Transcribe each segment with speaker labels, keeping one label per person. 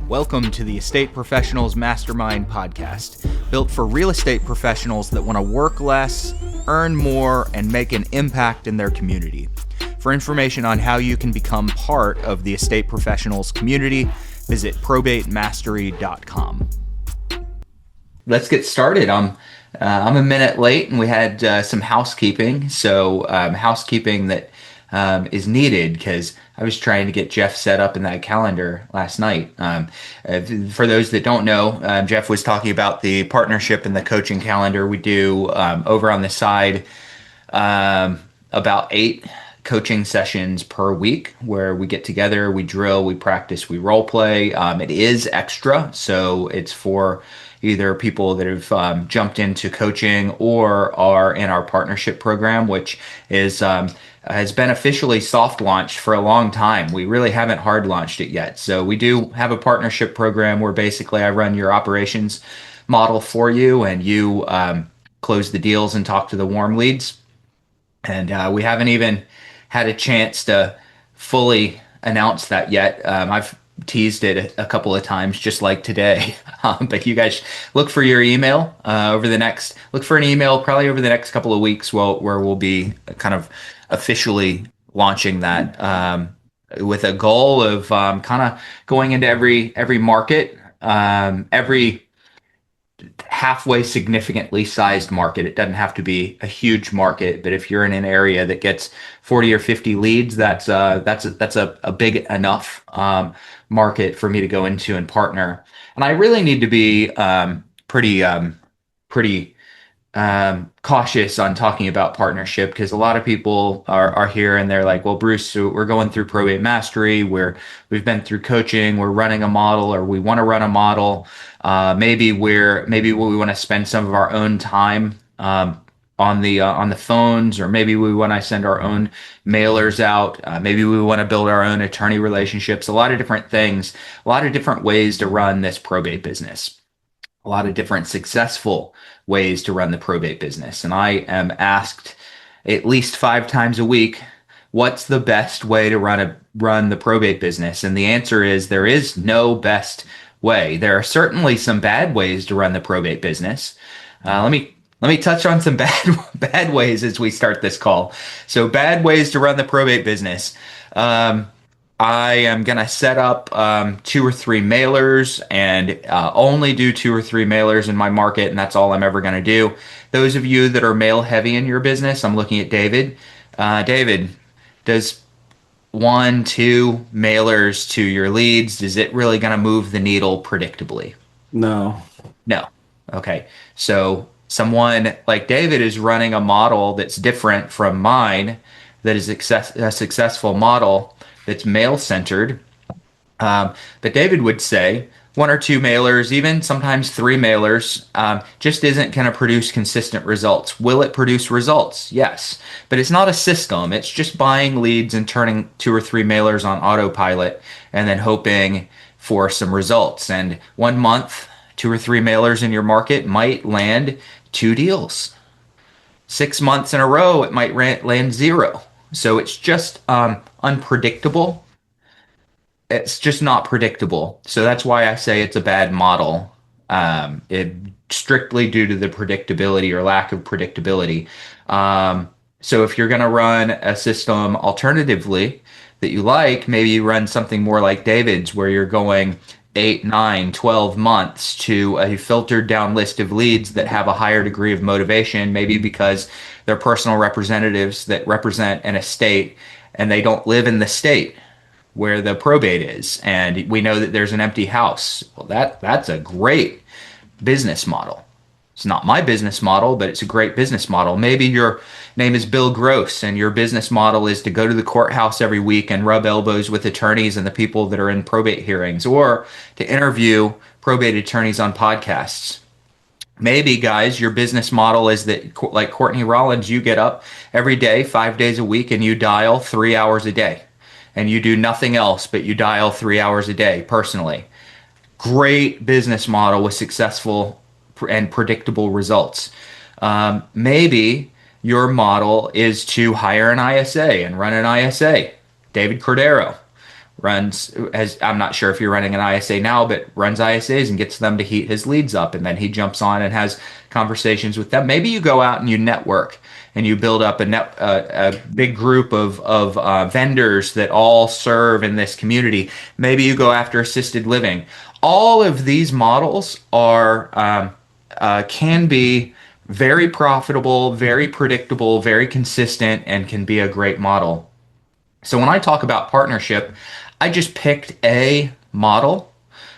Speaker 1: Welcome to the Estate Professionals Mastermind podcast, built for real estate professionals that want to work less, earn more, and make an impact in their community. For information on how you can become part of the estate professionals community, visit probatemastery.com. Let's get started. I'm a minute late, and we had some housekeeping. So housekeeping that is needed because I was trying to get Jeff set up in that calendar last night. For those that don't know, Jeff was talking about the partnership and the coaching calendar we do over on the side, about 8 coaching sessions per week where we get together, we drill, we practice, we role play. It is extra, so it's for either people that have jumped into coaching or are in our partnership program, which is has been officially soft launched for a long time. We really haven't hard launched it yet. So we do have a partnership program where basically I run your operations model for you, and you close the deals and talk to the warm leads. And we haven't even had a chance to fully announce that yet. I've teased it a couple of times, just like today. But you guys look for your email look for an email probably over the next couple of weeks where we'll be kind of officially launching that with a goal of kind of going into every market, every halfway significantly sized market. It doesn't have to be a huge market, but if you're in an area that gets 40 or 50 leads, that's a big enough market for me to go into and partner. And I really need to be pretty cautious on talking about partnership, because a lot of people are here and they're like, well, Bruce, we're going through Probate Mastery, we've been through coaching, we're running a model, or we want to run a model. Maybe we want to spend some of our own time on the phones, or maybe we want to send our own mailers out. Maybe we want to build our own attorney relationships. A lot of different things, a lot of different ways to run this probate business. A lot of different successful ways to run the probate business. And I am asked at least 5 times a week, what's the best way to run the probate business? And the answer is there is no best way. There are certainly some bad ways to run the probate business. Let me touch on some bad ways as we start this call. So bad ways to run the probate business. I am going to set up 2 or 3 mailers and only do 2 or 3 mailers in my market, and that's all I'm ever going to do. Those of you that are mail heavy in your business, I'm looking at David. David, does 1, 2 mailers to your leads, is it really going to move the needle predictably?
Speaker 2: No.
Speaker 1: Okay. So someone like David is running a model that's different from mine, that is a successful model that's mail-centered. But David would say 1 or 2 mailers, even sometimes 3 mailers, just isn't going to produce consistent results. Will it produce results? Yes. But it's not a system. It's just buying leads and turning 2 or 3 mailers on autopilot and then hoping for some results. And 1 month, 2 or 3 mailers in your market might land 2 deals. 6 months in a row, it might land 0. So it's just unpredictable. It's just not predictable. So that's why I say it's a bad model. It strictly due to the predictability or lack of predictability. So if you're going to run a system alternatively that you like, maybe you run something more like David's, where you're going 8, 9, 12 months to a filtered down list of leads that have a higher degree of motivation, maybe because they're personal representatives that represent an estate and they don't live in the state where the probate is. And we know that there's an empty house. Well, that's a great business model. It's not my business model, but it's a great business model. Maybe your name is Bill Gross and your business model is to go to the courthouse every week and rub elbows with attorneys and the people that are in probate hearings, or to interview probate attorneys on podcasts. Maybe, guys, your business model is that, like Courtney Rollins, you get up every day, 5 days a week, and you dial 3 hours a day. And you do nothing else, but you dial 3 hours a day personally. Great business model with successful and predictable results. Maybe your model is to hire an ISA and run an ISA. David Cordero runs as I'm not sure if you're running an ISA now, but runs ISAs and gets them to heat his leads up, and then he jumps on and has conversations with them. Maybe you go out and you network and you build up a big group of vendors that all serve in this community. Maybe you go after assisted living. All of these models are can be very profitable, very predictable, very consistent, and can be a great model. So when I talk about partnership, I just picked a model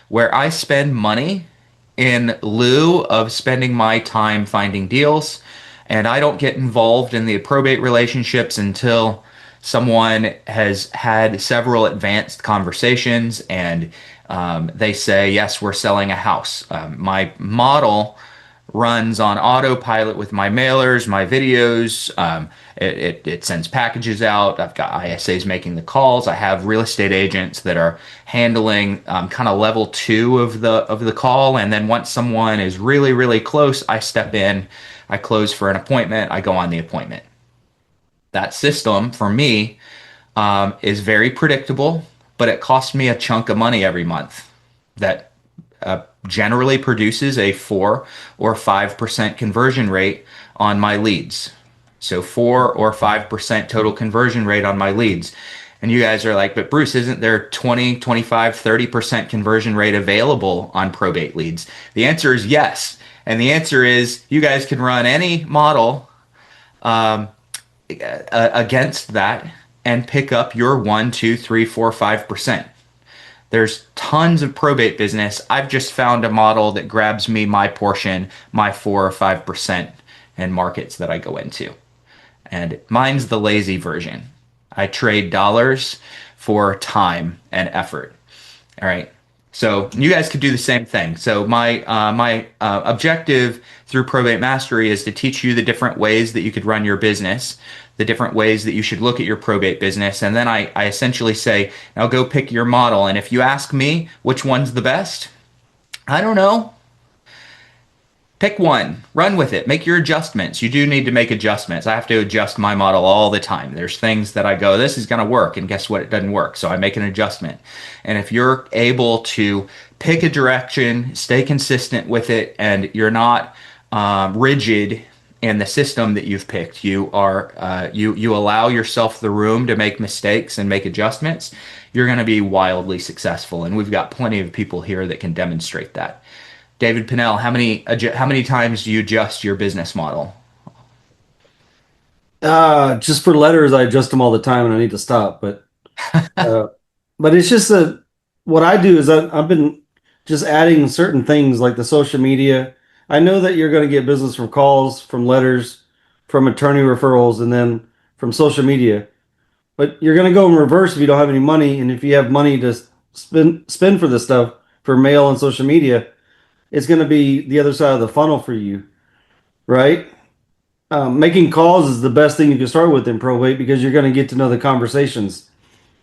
Speaker 1: where I spend money in lieu of spending my time finding deals. And I don't get involved in the probate relationships until someone has had several advanced conversations and they say, yes, we're selling a house. My model runs on autopilot with my mailers, my videos. It sends packages out. I've got ISAs making the calls. I have real estate agents that are handling kind of level two of the call. And then once someone is really, really close, I step in, I close for an appointment, I go on the appointment. That system for me is very predictable, but it costs me a chunk of money every month that generally produces a 4 or 5% conversion rate on my leads. So 4 or 5% total conversion rate on my leads. And you guys are like, but Bruce, isn't there 20, 25, 30% conversion rate available on probate leads? The answer is yes. And the answer is you guys can run any model against that and pick up your 1, 2, 3, 4, 5%. There's tons of probate business. I've just found a model that grabs me my portion, my 4 or 5% in markets that I go into. And mine's the lazy version. I trade dollars for time and effort. All right. So you guys could do the same thing. So my objective through Probate Mastery is to teach you the different ways that you could run your business, the different ways that you should look at your probate business, and then I essentially say, now go pick your model. And if you ask me which one's the best, I don't know. Pick one, run with it, make your adjustments. You do need to make adjustments. I have to adjust my model all the time. There's things that I go, this is going to work, and guess what? It doesn't work. So I make an adjustment. And if you're able to pick a direction, stay consistent with it, and you're not rigid in the system that you've picked, you allow yourself the room to make mistakes and make adjustments, you're going to be wildly successful. And we've got plenty of people here that can demonstrate that. David Pinnell, how many times do you adjust your business model?
Speaker 2: Just for letters, I adjust them all the time, and I need to stop. Uh, but it's just that what I do is I've been just adding certain things like the social media. I know that you're going to get business from calls, from letters, from attorney referrals, and then from social media. But you're going to go in reverse if you don't have any money, and if you have money to spend for this stuff for mail and social media, it's going to be the other side of the funnel for you, right? Making calls is the best thing you can start with in probate because you're going to get to know the conversations,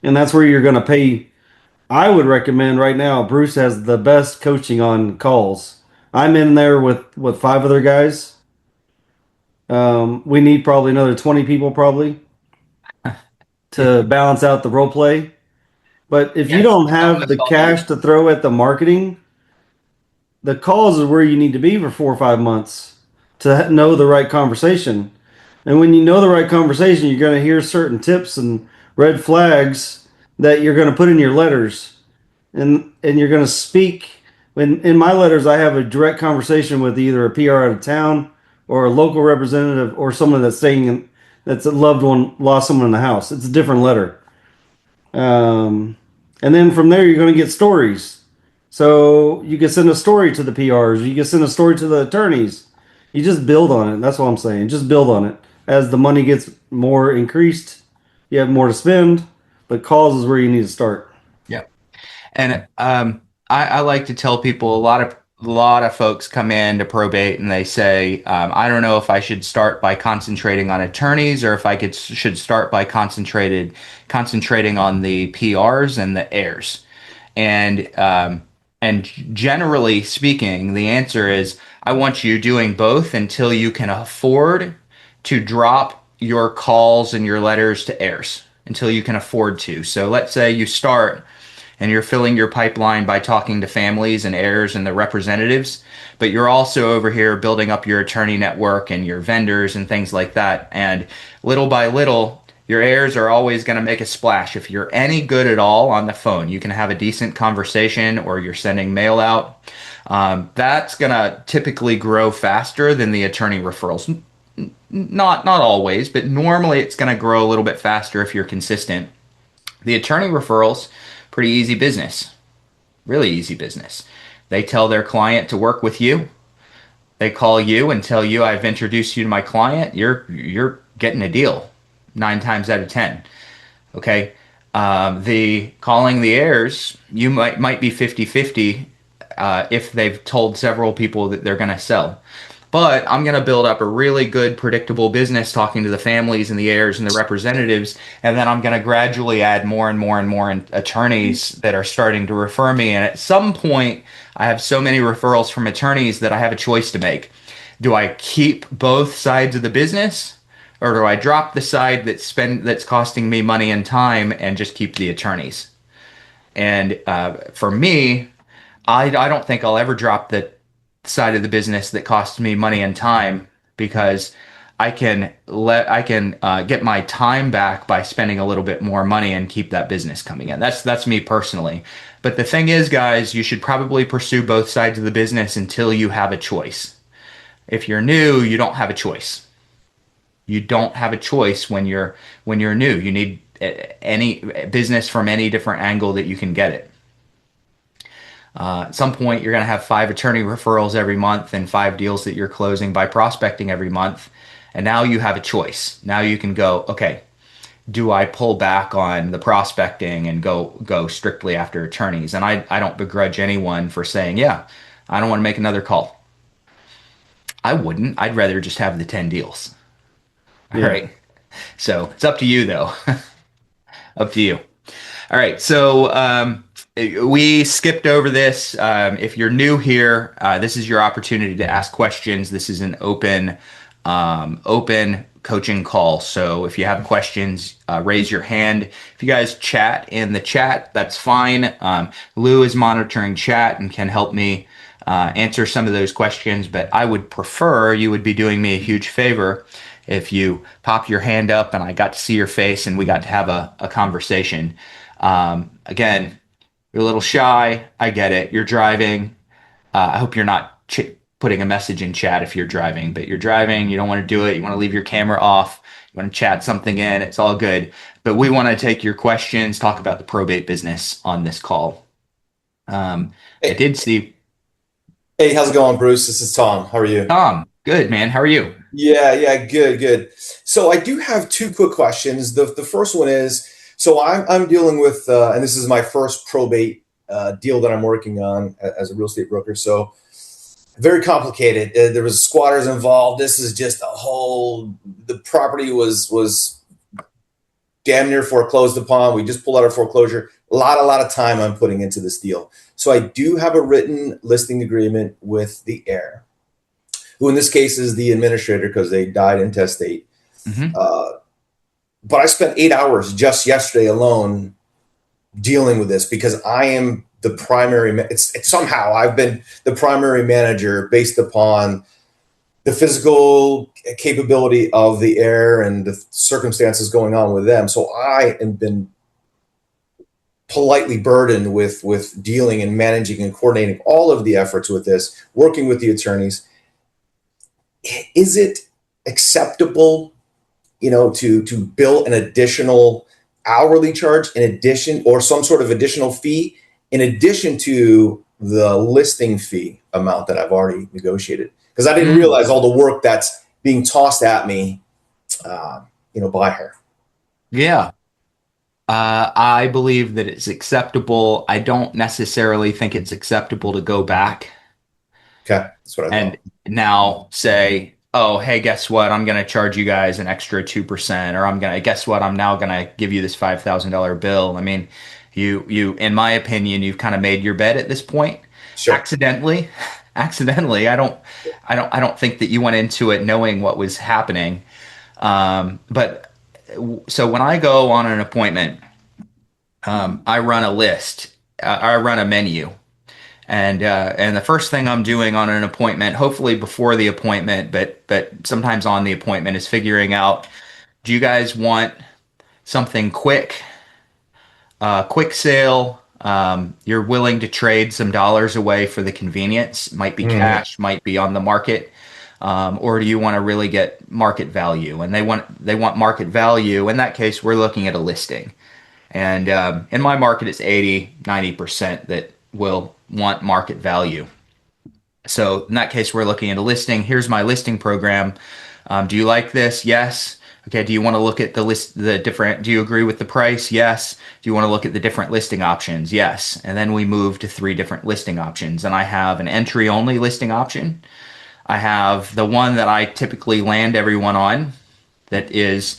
Speaker 2: and that's where you're going to pay. I would recommend right now. Bruce has the best coaching on calls. I'm in there with five other guys. We need probably another 20 people probably to balance out the role play. But if you
Speaker 1: Yes,
Speaker 2: don't
Speaker 1: some of
Speaker 2: have
Speaker 1: us
Speaker 2: the
Speaker 1: all do.
Speaker 2: cash to throw at the marketing, the calls is where you need to be for 4 or 5 months to know the right conversation. And when you know the right conversation, you're going to hear certain tips and red flags that you're going to put in your letters, and you're going to speak. When in my letters, I have a direct conversation with either a PR out of town or a local representative or someone that's saying that's a loved one lost someone in the house. It's a different letter. Um, and then from there, you're going to get stories. So you can send a story to the PRs. You can send a story to the attorneys. You just build on it. That's what I'm saying. Just build on it. As the money gets more increased, you have more to spend. But calls is where you need to start.
Speaker 1: Yeah. And I like to tell people a lot of folks come in to probate and they say, I don't know if I should start by concentrating on attorneys or if should start by concentrating on the PRs and the heirs. And and generally speaking, the answer is I want you doing both until you can afford to drop your calls and your letters to heirs. until you can afford to. So let's say you start and you're filling your pipeline by talking to families and heirs and the representatives, but you're also over here building up your attorney network and your vendors and things like that. And little by little, your heirs are always going to make a splash. If you're any good at all on the phone, you can have a decent conversation or you're sending mail out. That's going to typically grow faster than the attorney referrals. Not always, but normally it's going to grow a little bit faster if you're consistent. The attorney referrals, pretty easy business, really easy business. They tell their client to work with you. They call you and tell you, I've introduced you to my client. You're getting a deal 9 times out of 10. Okay. The calling the heirs, you might be 50-50 if they've told several people that they're going to sell. But I'm going to build up a really good, predictable business talking to the families and the heirs and the representatives. And then I'm going to gradually add more and more and more attorneys that are starting to refer me. And at some point, I have so many referrals from attorneys that I have a choice to make. Do I keep both sides of the business? Or do I drop the side that's costing me money and time and just keep the attorneys? And for me, I don't think I'll ever drop the side of the business that costs me money and time because I can get my time back by spending a little bit more money and keep that business coming in. That's me personally. But the thing is, guys, you should probably pursue both sides of the business until you have a choice. If you're new, you don't have a choice. You don't have a choice when you're new. You need any business from any different angle that you can get it. At some point, you're going to have 5 attorney referrals every month and 5 deals that you're closing by prospecting every month. And now you have a choice. Now you can go, okay, do I pull back on the prospecting and go strictly after attorneys? And I don't begrudge anyone for saying, yeah, I don't want to make another call. I wouldn't. I'd rather just have the 10 deals. All
Speaker 2: Yeah.
Speaker 1: right. So it's up to you, though. Up to you. All right, so we skipped over this. If you're new here, this is your opportunity to ask questions. This is an open coaching call. So if you have questions, raise your hand. If you guys chat in the chat, that's fine. Lou is monitoring chat and can help me answer some of those questions. But I would prefer you would be doing me a huge favor if you pop your hand up and I got to see your face and we got to have a conversation. Again, you're a little shy. I get it. You're driving. I hope you're not putting a message in chat if you're driving, but you're driving. You don't want to do it. You want to leave your camera off. You want to chat something in. It's all good. But we want to take your questions, talk about the probate business on this call. I
Speaker 3: Hey,
Speaker 1: did see
Speaker 3: hey, how's it going, Bruce? This is Tom. How are you?
Speaker 1: Tom. Good, man. How are you?
Speaker 3: Yeah, good, good. So I do have two quick questions. The first one is, so I'm dealing with, and this is my first probate deal that I'm working on as a real estate broker. So very complicated. There was squatters involved. This is just a whole. The property was damn near foreclosed upon. We just pulled out of foreclosure. A lot of time I'm putting into this deal. So I do have a written listing agreement with the heir, who in this case is the administrator because they died intestate.
Speaker 1: Hmm.
Speaker 3: Uh, but I spent 8 hours just yesterday alone dealing with this because I am the primary. It's somehow I've been the primary manager based upon the physical capability of the heir and the circumstances going on with them. So I have been politely burdened with dealing and managing and coordinating all of the efforts with this, working with the attorneys. Is it acceptable, to bill an additional hourly charge in addition, or some sort of additional fee in addition to the listing fee amount that I've already negotiated? Because I didn't
Speaker 1: Mm.
Speaker 3: realize all the work that's being tossed at me, by her.
Speaker 1: Yeah. I believe that it's acceptable. I don't necessarily think it's acceptable to go back
Speaker 3: Okay, that's what I
Speaker 1: and
Speaker 3: thought.
Speaker 1: now say, oh, hey, guess what? I'm going to charge you guys an extra 2%, or guess what? I'm now going to give you this $5,000 bill. I mean, in my opinion, you've kind of made your bed at this point,
Speaker 3: Sure.
Speaker 1: accidentally, accidentally. I don't think that you went into it knowing what was happening. But so when I go on an appointment, I run a list. I run a menu. And the first thing I'm doing on an appointment, hopefully before the appointment, but sometimes on the appointment, is figuring out, do you guys want something quick, quick sale? You're willing to trade some dollars away for the convenience. Might be
Speaker 3: Hmm.
Speaker 1: cash, might be on the market, or do you want to really get market value? And they want market value. In that case, we're looking at a listing. And in my market, it's 80-90% that will want market value. So in that case, we're looking at a listing. Here's my listing program. Do you like this? Yes. Okay. Do you want to look at the list, the different, do you agree with the price? Yes. Do you want to look at the different listing options? Yes. And then we move to 3 different listing options. And I have an entry only listing option. I have the one that I typically land everyone on that is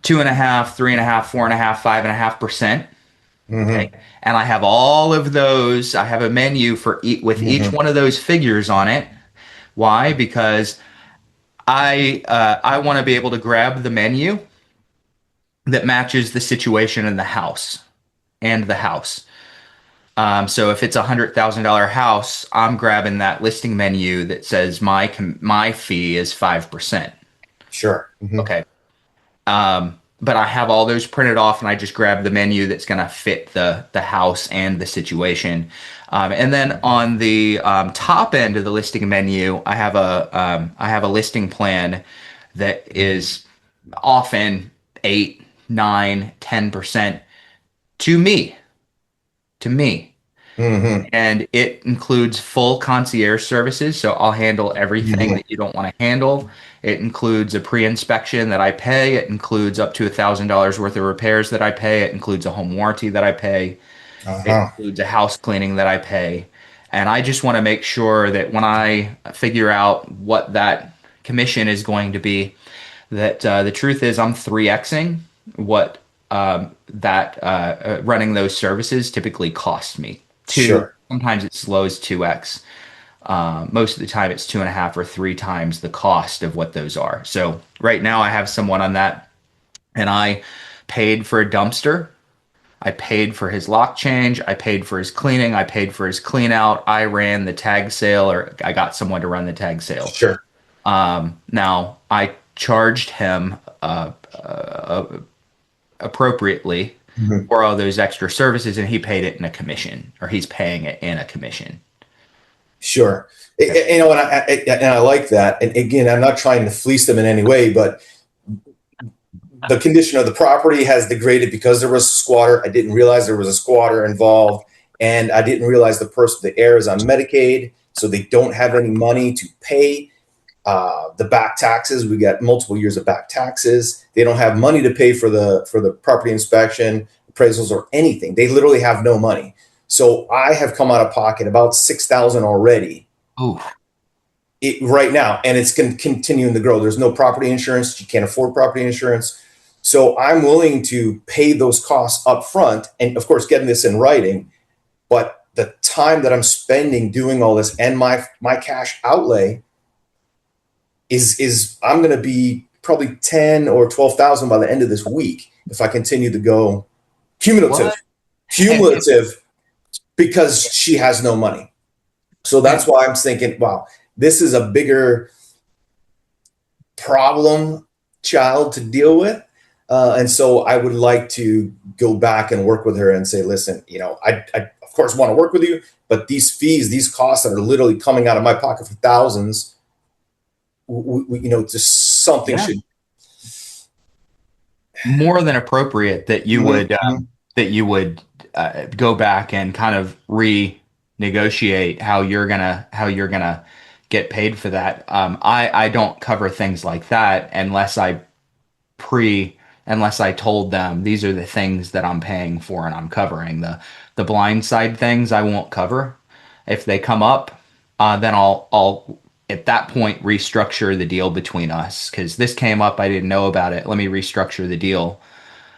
Speaker 1: 2.5, 3.5, 4.5, 5.5%. Okay.
Speaker 3: Hmm.
Speaker 1: And I have all of those. I have a menu for with each
Speaker 3: Hmm.
Speaker 1: one of those figures on it. Why? Because I want to be able to grab the menu that matches the situation in the house and the house. So if it's $100,000 house, I'm grabbing that listing menu that says my fee is 5%.
Speaker 3: Sure. Hmm.
Speaker 1: Okay. But I have all those printed off, and I just grab the menu that's going to fit the house and the situation. And then on the top end of the listing menu, I have a listing plan that is often 8, 9, 10% to me, to me.
Speaker 3: Hmm.
Speaker 1: And it includes full concierge services. So I'll handle everything
Speaker 3: Hmm.
Speaker 1: that you don't want to handle. It includes a pre-inspection that I pay. It includes up to $1,000 worth of repairs that I pay. It includes a home warranty that I pay. It
Speaker 3: Uh-huh.
Speaker 1: includes a house cleaning that I pay. And I just want to make sure that when I figure out what that commission is going to be, that the truth is I'm 3xing what that running those services typically cost me. Two,
Speaker 3: Sure.
Speaker 1: sometimes it's as low as 2x. Most of the time it's 2.5 or 3 times the cost of what those are. So right now I have someone on that, and I paid for a dumpster. I paid for his lock change. I paid for his cleaning. I paid for his clean out. I ran the tag sale, or I got someone to run the tag sale.
Speaker 3: Sure.
Speaker 1: Now I charged him appropriately
Speaker 3: Hmm.
Speaker 1: for all those extra services, and he paid it in a commission, or he's paying it in a commission.
Speaker 3: Sure. You know, and I like that. And again, I'm not trying to fleece them in any way, but the condition of the property has degraded because there was a squatter. I didn't realize there was a squatter involved, and I didn't realize the person, the heir, is on Medicaid, so they don't have any money to pay the back taxes. We got multiple years of back taxes. They don't have money to pay for the property inspection, appraisals, or anything. They literally have no money. So I have come out of pocket about 6,000 already
Speaker 1: Oh,
Speaker 3: right now, and it's continuing to grow. There's no property insurance. You can't afford property insurance. So I'm willing to pay those costs up front, and of course, getting this in writing. But the time that I'm spending doing all this and my cash outlay is I'm going to be probably 10 or 12,000 by the end of this week if I continue to go cumulative,
Speaker 1: what?
Speaker 3: cumulative, because she has no money. So that's why I'm thinking, wow, this is a bigger problem child to deal with. And so I would like to go back and work with her and say, listen, I of course want to work with you, but these fees, these costs that are literally coming out of my pocket for thousands, just something
Speaker 1: Yeah,
Speaker 3: should.
Speaker 1: more than appropriate that you
Speaker 3: Mhm,
Speaker 1: would
Speaker 3: mhm.
Speaker 1: go back and kind of renegotiate how you're gonna get paid for that. I don't cover things like that unless I told them these are the things that I'm paying for and I'm covering. The blind side things I won't cover. If they come up, then I'll at that point restructure the deal between us, because this came up, I didn't know about it. Let me restructure the deal.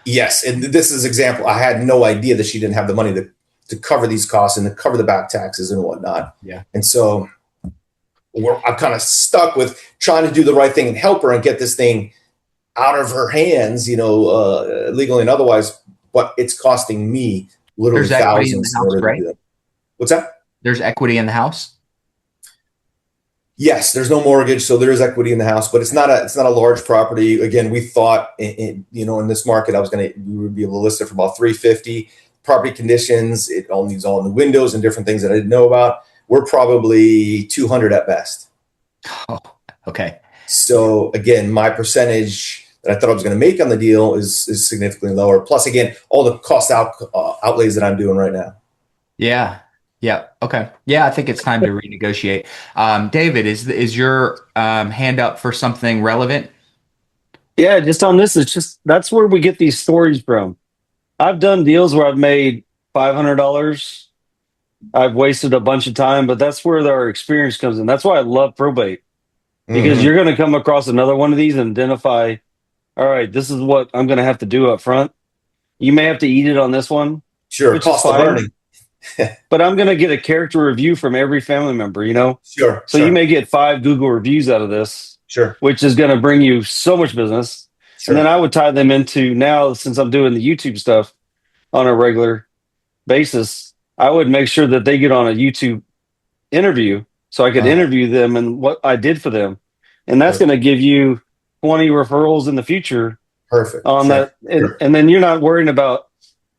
Speaker 3: Yes, and this is example. I had no idea that she didn't have the money to cover these costs and to cover the back taxes and whatnot.
Speaker 1: Yeah.
Speaker 3: And so I'm kind of stuck with trying to do the right thing and help her and get this thing out of her hands, legally and otherwise, but it's costing me literally
Speaker 1: There's equity in the
Speaker 3: thousands in
Speaker 1: house,
Speaker 3: order to
Speaker 1: right?
Speaker 3: do that. What's that?
Speaker 1: There's equity in the house.
Speaker 3: Yes, there's no mortgage, so there is equity in the house, but it's not a large property. Again, we thought in this market we would be able to list it for about 350. Property conditions, it all needs all new windows and different things that I didn't know about. We're probably 200 at best.
Speaker 1: Oh, okay.
Speaker 3: So again, my percentage that I thought I was going to make on the deal is significantly lower. Plus, again, all the outlays that I'm doing right now.
Speaker 1: Yeah. Yeah. Okay. Yeah, I think it's time to renegotiate. David, is your hand up for something relevant?
Speaker 2: Yeah, just on this, it's just that's where we get these stories from. I've done deals where I've made $500. I've wasted a bunch of time, but that's where our experience comes in. That's why I love probate because
Speaker 3: Mm-hmm.
Speaker 2: you're going to come across another one of these and identify, all right, this is what I'm going to have to do up front. You may have to eat it on this one,
Speaker 3: Sure,
Speaker 2: which is
Speaker 3: cost of
Speaker 2: fine,
Speaker 3: learning.
Speaker 2: but I'm going to get a character review from every family member.
Speaker 3: Sure,
Speaker 2: So you
Speaker 3: sure,
Speaker 2: may get 5 Google reviews out of this,
Speaker 3: sure,
Speaker 2: which is going to bring you so much business. And then
Speaker 3: sure.
Speaker 2: I would tie them into now, since I'm doing the YouTube stuff on a regular basis, I would make sure that they get on a YouTube interview so I could
Speaker 3: Uh,
Speaker 2: interview them and what I did for them. And that's going
Speaker 3: perfect,
Speaker 2: to give you 20 referrals in the future
Speaker 3: perfect.
Speaker 2: on
Speaker 3: Sure,
Speaker 2: that. And,
Speaker 3: sure.
Speaker 2: and then you're not worrying about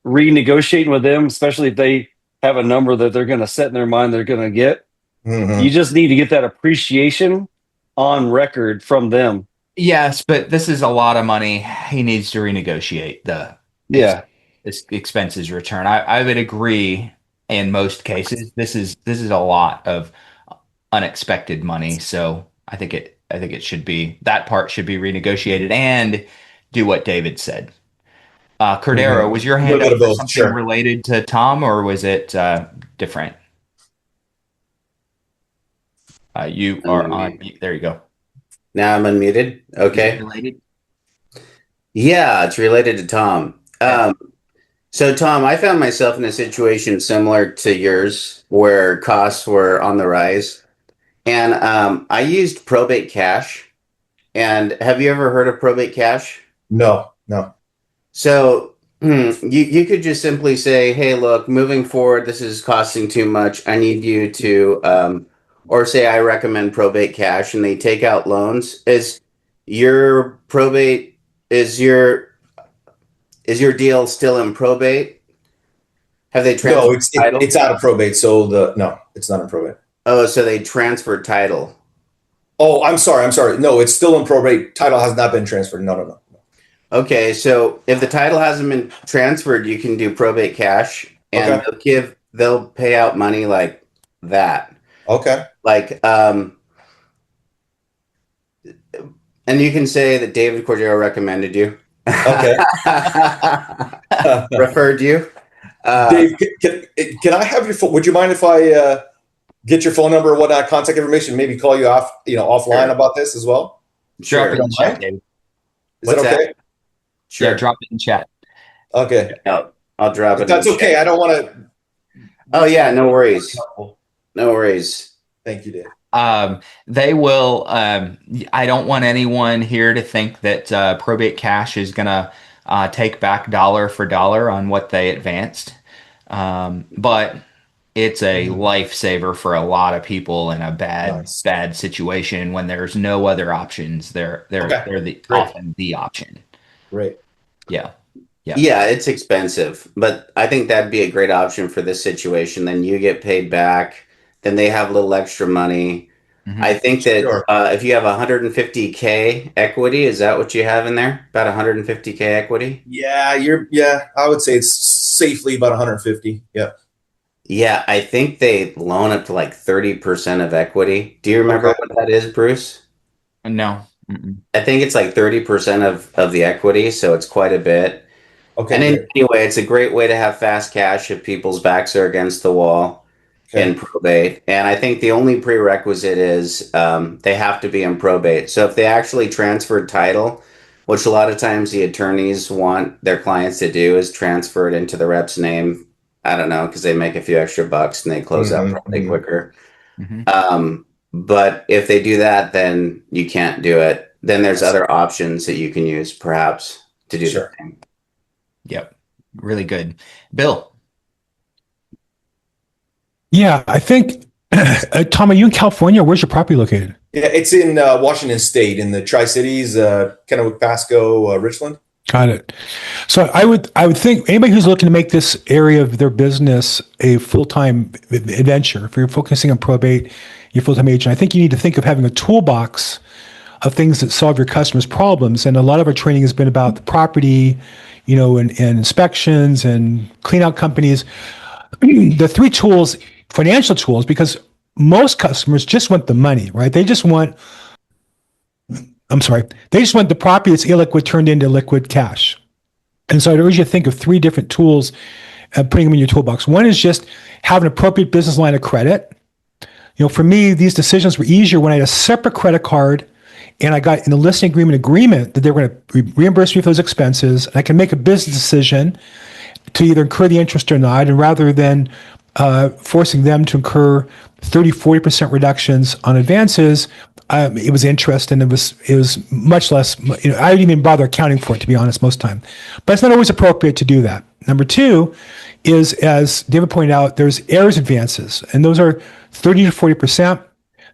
Speaker 2: renegotiating with them, especially if they have a number that they're going to set in their mind they're going to get. You
Speaker 3: Mm-hmm.
Speaker 2: just need to get that appreciation on record from them.
Speaker 1: Yes, but this is a lot of money. He needs to renegotiate the ex
Speaker 2: Yeah.
Speaker 1: expenses return. I would agree in most cases. This is a lot of unexpected money. So I think it should be that part should be renegotiated and do what David said. Cordero, was your
Speaker 3: Mm-hmm. A
Speaker 1: hand
Speaker 3: little bit
Speaker 1: up
Speaker 3: of
Speaker 1: for
Speaker 3: both.
Speaker 1: something
Speaker 3: Sure.
Speaker 1: related to Tom or was it different? You are on
Speaker 4: Unmute.
Speaker 1: mute. There you go.
Speaker 4: Now I'm unmuted.
Speaker 1: Is it
Speaker 4: Okay.
Speaker 1: related?
Speaker 4: Yeah, it's related to Tom.
Speaker 1: Okay.
Speaker 4: So Tom, I found myself in a situation similar to yours where costs were on the rise. And I used probate cash. And have you ever heard of probate cash?
Speaker 3: No, no.
Speaker 4: So you could just simply say, hey, look, moving forward, this is costing too much. I need you to, or say, I recommend probate cash, and they take out loans. Your probate, is your deal still in probate? Have they
Speaker 3: No,
Speaker 4: transferred title?
Speaker 3: it's out of probate. So no, it's not in probate.
Speaker 4: Oh, so they transferred title.
Speaker 3: Oh, I'm sorry. I'm sorry. No, it's still in probate. Title has not been transferred. No, no, no.
Speaker 4: Okay, so if the title hasn't been transferred, you can do probate cash, and
Speaker 3: Okay.
Speaker 4: they'll pay out money like that.
Speaker 3: Okay.
Speaker 4: Like, and you can say that David Cordero recommended you,
Speaker 3: Okay.
Speaker 4: referred you.
Speaker 3: Dave, can I have your phone? Would you mind if I get your phone number or whatnot, contact information, maybe call you offline
Speaker 4: Sure.
Speaker 3: about this as well?
Speaker 1: Drop it
Speaker 4: Sure.
Speaker 1: in chat, David.
Speaker 3: Is
Speaker 4: What's
Speaker 3: that okay?
Speaker 4: that?
Speaker 1: Yeah,
Speaker 4: Sure.
Speaker 1: drop it in chat.
Speaker 3: Okay.
Speaker 4: I'll drop
Speaker 3: If
Speaker 4: it in
Speaker 3: that's okay,
Speaker 4: chat.
Speaker 3: I don't want to.
Speaker 4: Oh yeah, no worries. No worries.
Speaker 3: Thank you, Dave.
Speaker 1: They will. I don't want anyone here to think that probate cash is gonna take back dollar for dollar on what they advanced. But it's a lifesaver for a lot of people in a
Speaker 3: Nice.
Speaker 1: bad situation when there's no other options.
Speaker 3: Okay.
Speaker 1: They're the
Speaker 3: Great.
Speaker 1: often the option.
Speaker 3: Great.
Speaker 1: Yeah. Yeah.
Speaker 4: Yeah, it's expensive, but I think that'd be a great option for this situation. Then you get paid back, then they have a little extra money.
Speaker 1: Mhm.
Speaker 4: I think that
Speaker 3: Sure.
Speaker 4: if you have 150K equity, is that what you have in there? About 150K equity?
Speaker 3: Yeah, I would say it's safely about 150. Yeah.
Speaker 4: Yeah, I think they loan up to like 30% of equity. Do you remember
Speaker 3: Okay.
Speaker 4: what that is, Bruce?
Speaker 1: No. Mm-mm.
Speaker 4: I think it's like 30% of the equity, so it's quite a bit.
Speaker 3: Okay,
Speaker 4: And
Speaker 3: great.
Speaker 4: anyway, it's a great way to have fast cash if people's backs are against the wall
Speaker 3: Okay.
Speaker 4: in probate. And I think the only prerequisite is they have to be in probate. So if they actually transferred title, which a lot of times the attorneys want their clients to do, is transfer it into the rep's name. I don't know, because they make a few extra bucks and they close out probably
Speaker 3: Mhm.
Speaker 4: quicker.
Speaker 1: Mhm.
Speaker 4: But if they do that, then you can't do it. then there's other options that you can use perhaps to do the
Speaker 3: Sure.
Speaker 4: same.
Speaker 1: Yep. Really good. Bill.
Speaker 5: Yeah, I think, Tom, are you in California? Where's your property located?
Speaker 3: Yeah, it's in Washington State in the Tri-Cities, kind of with Pasco, Richland.
Speaker 5: Got it. So I would think anybody who's looking to make this area of their business a full-time adventure, if you're focusing on probate, you're a full-time agent, I think you need to think of having a toolbox of things that solve your customers' problems. And a lot of our training has been about the property, and inspections and clean out companies. The three tools, financial tools, because most customers just want the money, right? They just want the property that's illiquid turned into liquid cash. And so I'd urge you to think of three different tools and putting them in your toolbox. One is just have an appropriate business line of credit. For me, these decisions were easier when I had a separate credit card and I got in the listing agreement that they were going to reimburse me for those expenses. And I can make a business decision to either incur the interest or not. And rather than forcing them to incur 30-40% reductions on advances, it was interest, and it was much less. I didn't even bother accounting for it, to be honest, most time. But it's not always appropriate to do that. Number two is, as David pointed out, there's heirs advances, and those are 30 to 40%.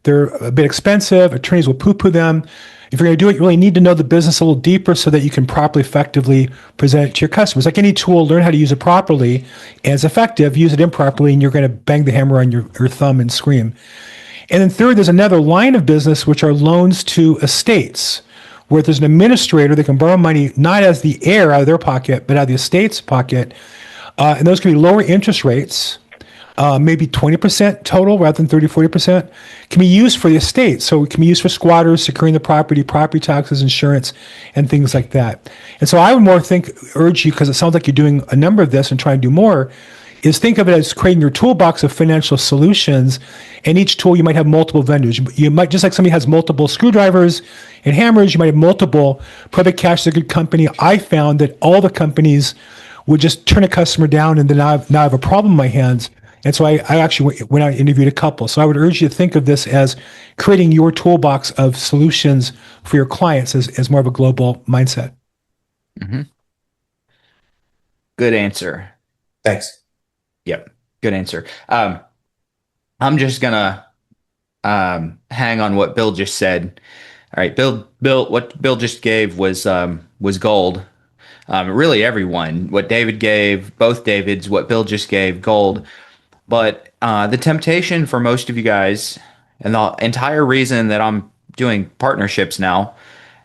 Speaker 5: They're a bit expensive. Attorneys will poo-poo them. If you're going to do it, you really need to know the business a little deeper so that you can properly, effectively present it to your customers. Like any tool, learn how to use it properly, and it's effective. Use it improperly, and you're going to bang the hammer on your thumb and scream. And then third, there's another line of business, which are loans to estates, where there's an administrator that can borrow money, not as the heir out of their pocket, but out of the estate's pocket. And those can be lower interest rates, maybe 20% total rather than 30-40%, can be used for the estate. So it can be used for squatters, securing the property taxes, insurance, and things like that. And so I would urge you, because it sounds like you're doing a number of this and trying to do more, is think of it as creating your toolbox of financial solutions. And each tool, you might have multiple vendors. You might, just like somebody has multiple screwdrivers and hammers, you might have multiple. Probate Cash is a good company. I found that all the companies would just turn a customer down, and then now I have a problem in my hands. And so I actually went out and interviewed a couple. So I would urge you to think of this as creating your toolbox of solutions for your clients as more of a global mindset.
Speaker 1: Mm-hmm. Good answer.
Speaker 3: Thanks.
Speaker 1: Yep. Good answer. I'm just gonna hang on what Bill just said. All right, Bill. What Bill just gave was gold. Really, everyone. What David gave, both Davids. What Bill just gave, gold. But the temptation for most of you guys, and the entire reason that I'm doing partnerships now,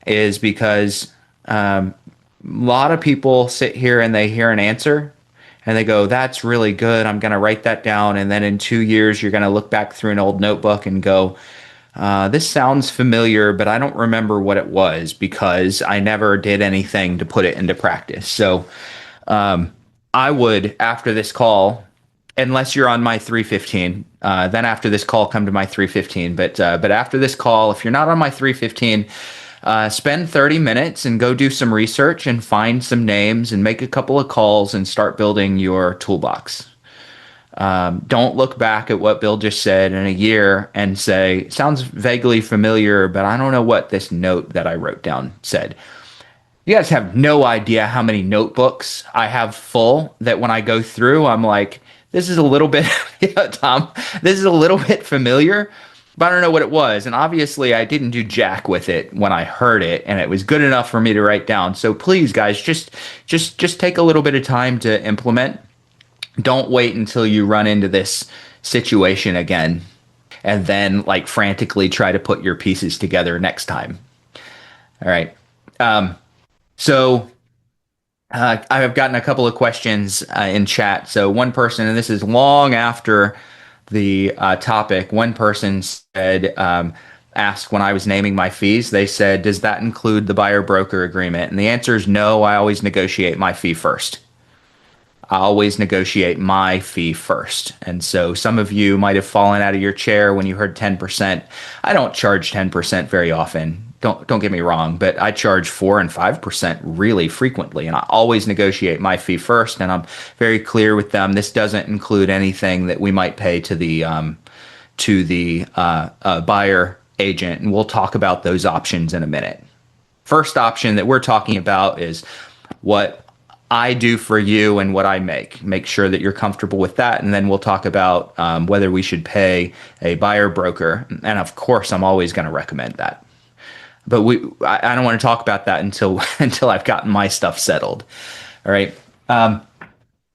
Speaker 1: is because a lot of people sit here and they hear an answer and they go, "That's really good. I'm going to write that down." And then in 2 years, you're going to look back through an old notebook and go, "This sounds familiar, but I don't remember what it was because I never did anything to put it into practice." So I would, after this call, unless you're on my 315, then after this call, come to my 315. But after this call, if you're not on my 315, spend 30 minutes and go do some research and find some names and make a couple of calls and start building your toolbox. Don't look back at what Bill just said in a year and say, "Sounds vaguely familiar, but I don't know what this note that I wrote down said." You guys have no idea how many notebooks I have full that when I go through, I'm like, this is a little bit, yeah, Tom, this is a little bit familiar, but I don't know what it was. And obviously I didn't do jack with it when I heard it, and it was good enough for me to write down. So please, guys, just take a little bit of time to implement. Don't wait until you run into this situation again and then like frantically try to put your pieces together next time. All right. I've gotten a couple of questions in chat. So one person, and this is long after the topic, one person said, asked when I was naming my fees, they said, "Does that include the buyer broker agreement?" And the answer is no. I always negotiate my fee first. I always negotiate my fee first. And so some of you might have fallen out of your chair when you heard 10%. I don't charge 10% very often. Don't get me wrong, but I charge 4 and 5% really frequently, and I always negotiate my fee first. And I'm very clear with them. This doesn't include anything that we might pay to the buyer agent, and we'll talk about those options in a minute. first option that we're talking about is what I do for you and what I make. Make sure that you're comfortable with that, and then we'll talk about whether we should pay a buyer broker. And of course, I'm always going to recommend that. But I don't want to talk about that until until I've gotten my stuff settled. All right.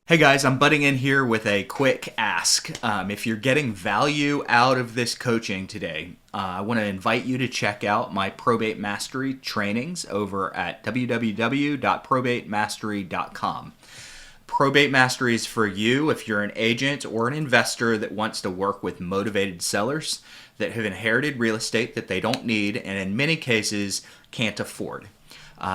Speaker 1: Hey guys, I'm butting in here with a quick ask. If you're getting value out of this coaching today, I want to invite you to check out my Probate Mastery trainings over at www.probatemastery.com. Probate Mastery is for you if you're an agent or an investor that wants to work with motivated sellers that have inherited real estate that they don't need and in many cases can't afford.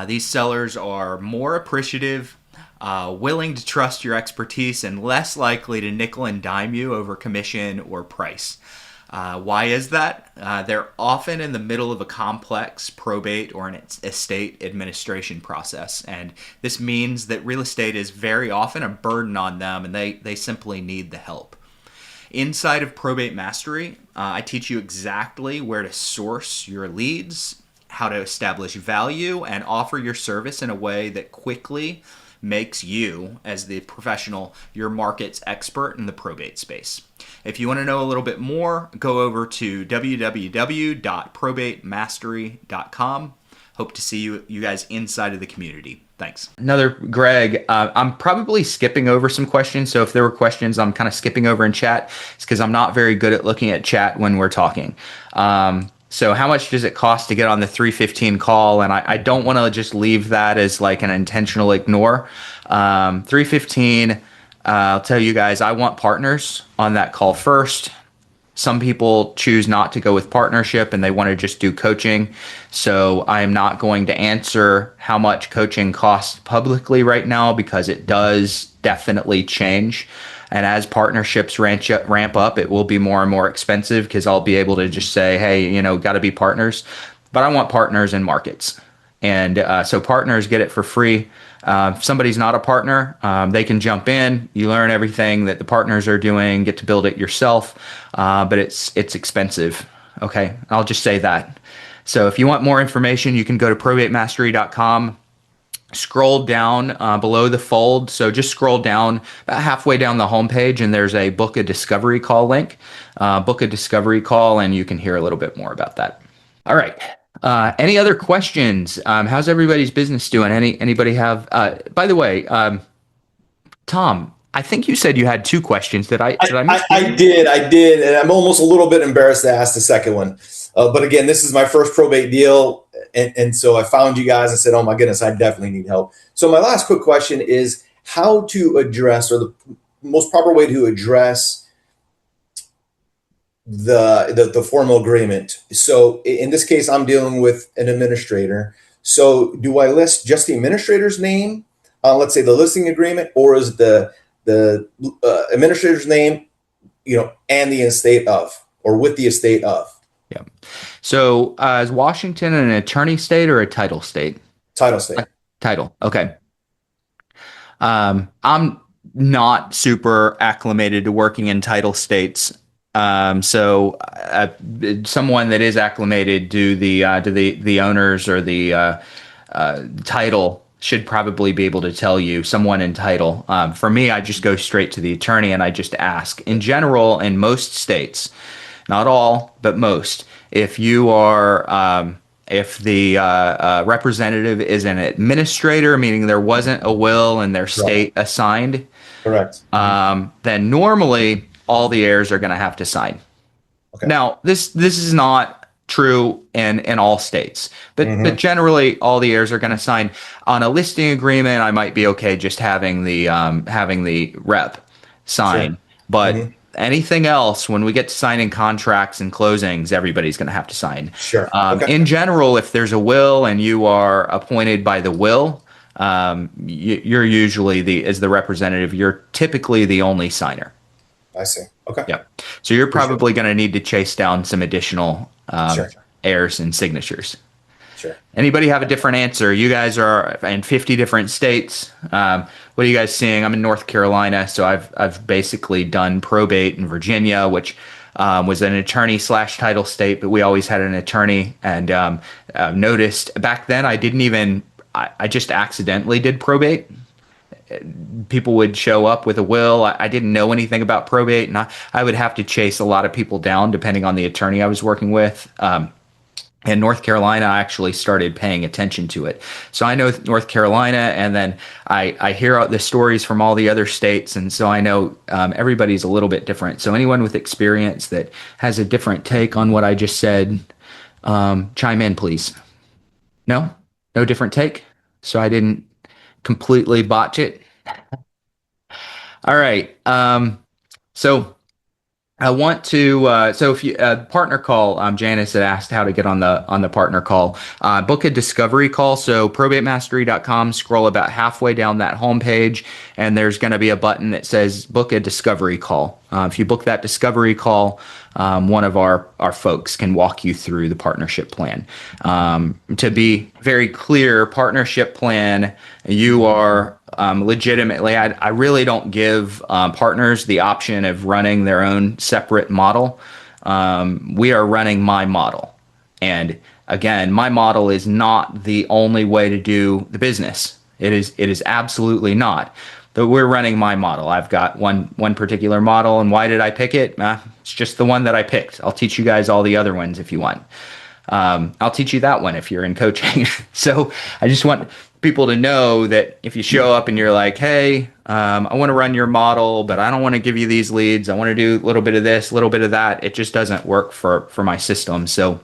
Speaker 1: These sellers are more appreciative, willing to trust your expertise, and less likely to nickel and dime you over commission or price. Why is that? They're often in the middle of a complex probate or an estate administration process, and this means that real estate is very often a burden on them, and they simply need the help. Inside of Probate Mastery, I teach you exactly where to source your leads, how to establish value, and offer your service in a way that quickly makes you, as the professional, your market's expert in the probate space. If you want to know a little bit more, go over to www.probatemastery.com. Hope to see you guys inside of the community. Thanks. Another Greg, I'm probably skipping over some questions. So if there were questions I'm kind of skipping over in chat, it's because I'm not very good at looking at chat when we're talking. So how much does it cost to get on the 315 call? And I don't want to just leave that as like an intentional ignore. 315, I'll tell you guys, I want partners on that call first. Some people choose not to go with partnership and they want to just do coaching. So I am not going to answer how much coaching costs publicly right now because it does definitely change. And as partnerships ramp up, it will be more and more expensive because I'll be able to just say, hey, got to be partners. But I want partners in markets. And so partners get it for free. If somebody's not a partner, they can jump in. You learn everything that the partners are doing, get to build it yourself. But it's expensive. Okay, I'll just say that. So if you want more information, you can go to probatemastery.com. Scroll down below the fold. So just scroll down about halfway down the homepage, and there's a book a discovery call link. Book a discovery call, and you can hear a little bit more about that. All right. Any other questions? How's everybody's business doing? Anybody have? By the way, Tom, I think you said you had two questions. Did I miss
Speaker 3: I did, and I'm almost a little bit embarrassed to ask the second one. But again, this is my first probate deal. And so I found you guys and said, oh my goodness, I definitely need help. So my last quick question is how to address, or the most proper way to address the formal agreement. So in this case, I'm dealing with an administrator. So do I list just the administrator's name on, let's say, the listing agreement, or is the administrator's name, and the estate of, or with the estate of?
Speaker 1: Yeah. So is Washington an attorney state or a title state?
Speaker 3: Title state.
Speaker 1: Title. Okay. I'm not super acclimated to working in title states. So someone that is acclimated to the owners or the title should probably be able to tell you, someone in title. For me, I just go straight to the attorney and I just ask. In general, in most states, not all, but most, if you are, if the representative is an administrator, meaning there wasn't a will and their state assigned,
Speaker 3: correct,
Speaker 1: then normally all the heirs are going to have to sign. Okay. Now, this is not true in all states, but generally all the heirs are going to sign. On a listing agreement, I might be okay just having the rep sign, sure. But anything else, when we get to signing contracts and closings, everybody's going to have to sign.
Speaker 3: Sure. Okay.
Speaker 1: In general, if there's a will and you are appointed by the will, you're usually as the representative, you're typically the only signer.
Speaker 3: I see. Okay.
Speaker 1: Yeah. So you're probably going to need to chase down some additional heirs and signatures.
Speaker 3: Sure.
Speaker 1: Anybody have a different answer? You guys are in 50 different states. What are you guys seeing? I'm in North Carolina, so I've basically done probate in Virginia, which was an attorney slash title state, but we always had an attorney. And noticed back then I just accidentally did probate. People would show up with a will. I didn't know anything about probate, and I would have to chase a lot of people down depending on the attorney I was working with. In North Carolina, I actually started paying attention to it. So I know North Carolina, and then I hear the stories from all the other states, and so I know everybody's a little bit different. So anyone with experience that has a different take on what I just said, chime in, please. No? No different take? So I didn't completely botch it? All right. So I want to. So if you partner call, Janice had asked how to get on the partner call. Book a discovery call. So probatemastery.com. Scroll about halfway down that homepage, and there's going to be a button that says book a discovery call. If you book that discovery call, one of our folks can walk you through the partnership plan. To be very clear, partnership plan, you are legitimately, I really don't give partners the option of running their own separate model. We are running my model. And again, my model is not the only way to do the business. It is absolutely not. But we're running my model. I've got one particular model, and why did I pick it? It's just the one that I picked. I'll teach you guys all the other ones if you want. I'll teach you that one if you're in coaching. So I just want people to know that if you show up and you're like, hey, I want to run your model, but I don't want to give you these leads. I want to do a little bit of this, a little bit of that. It just doesn't work for my system. So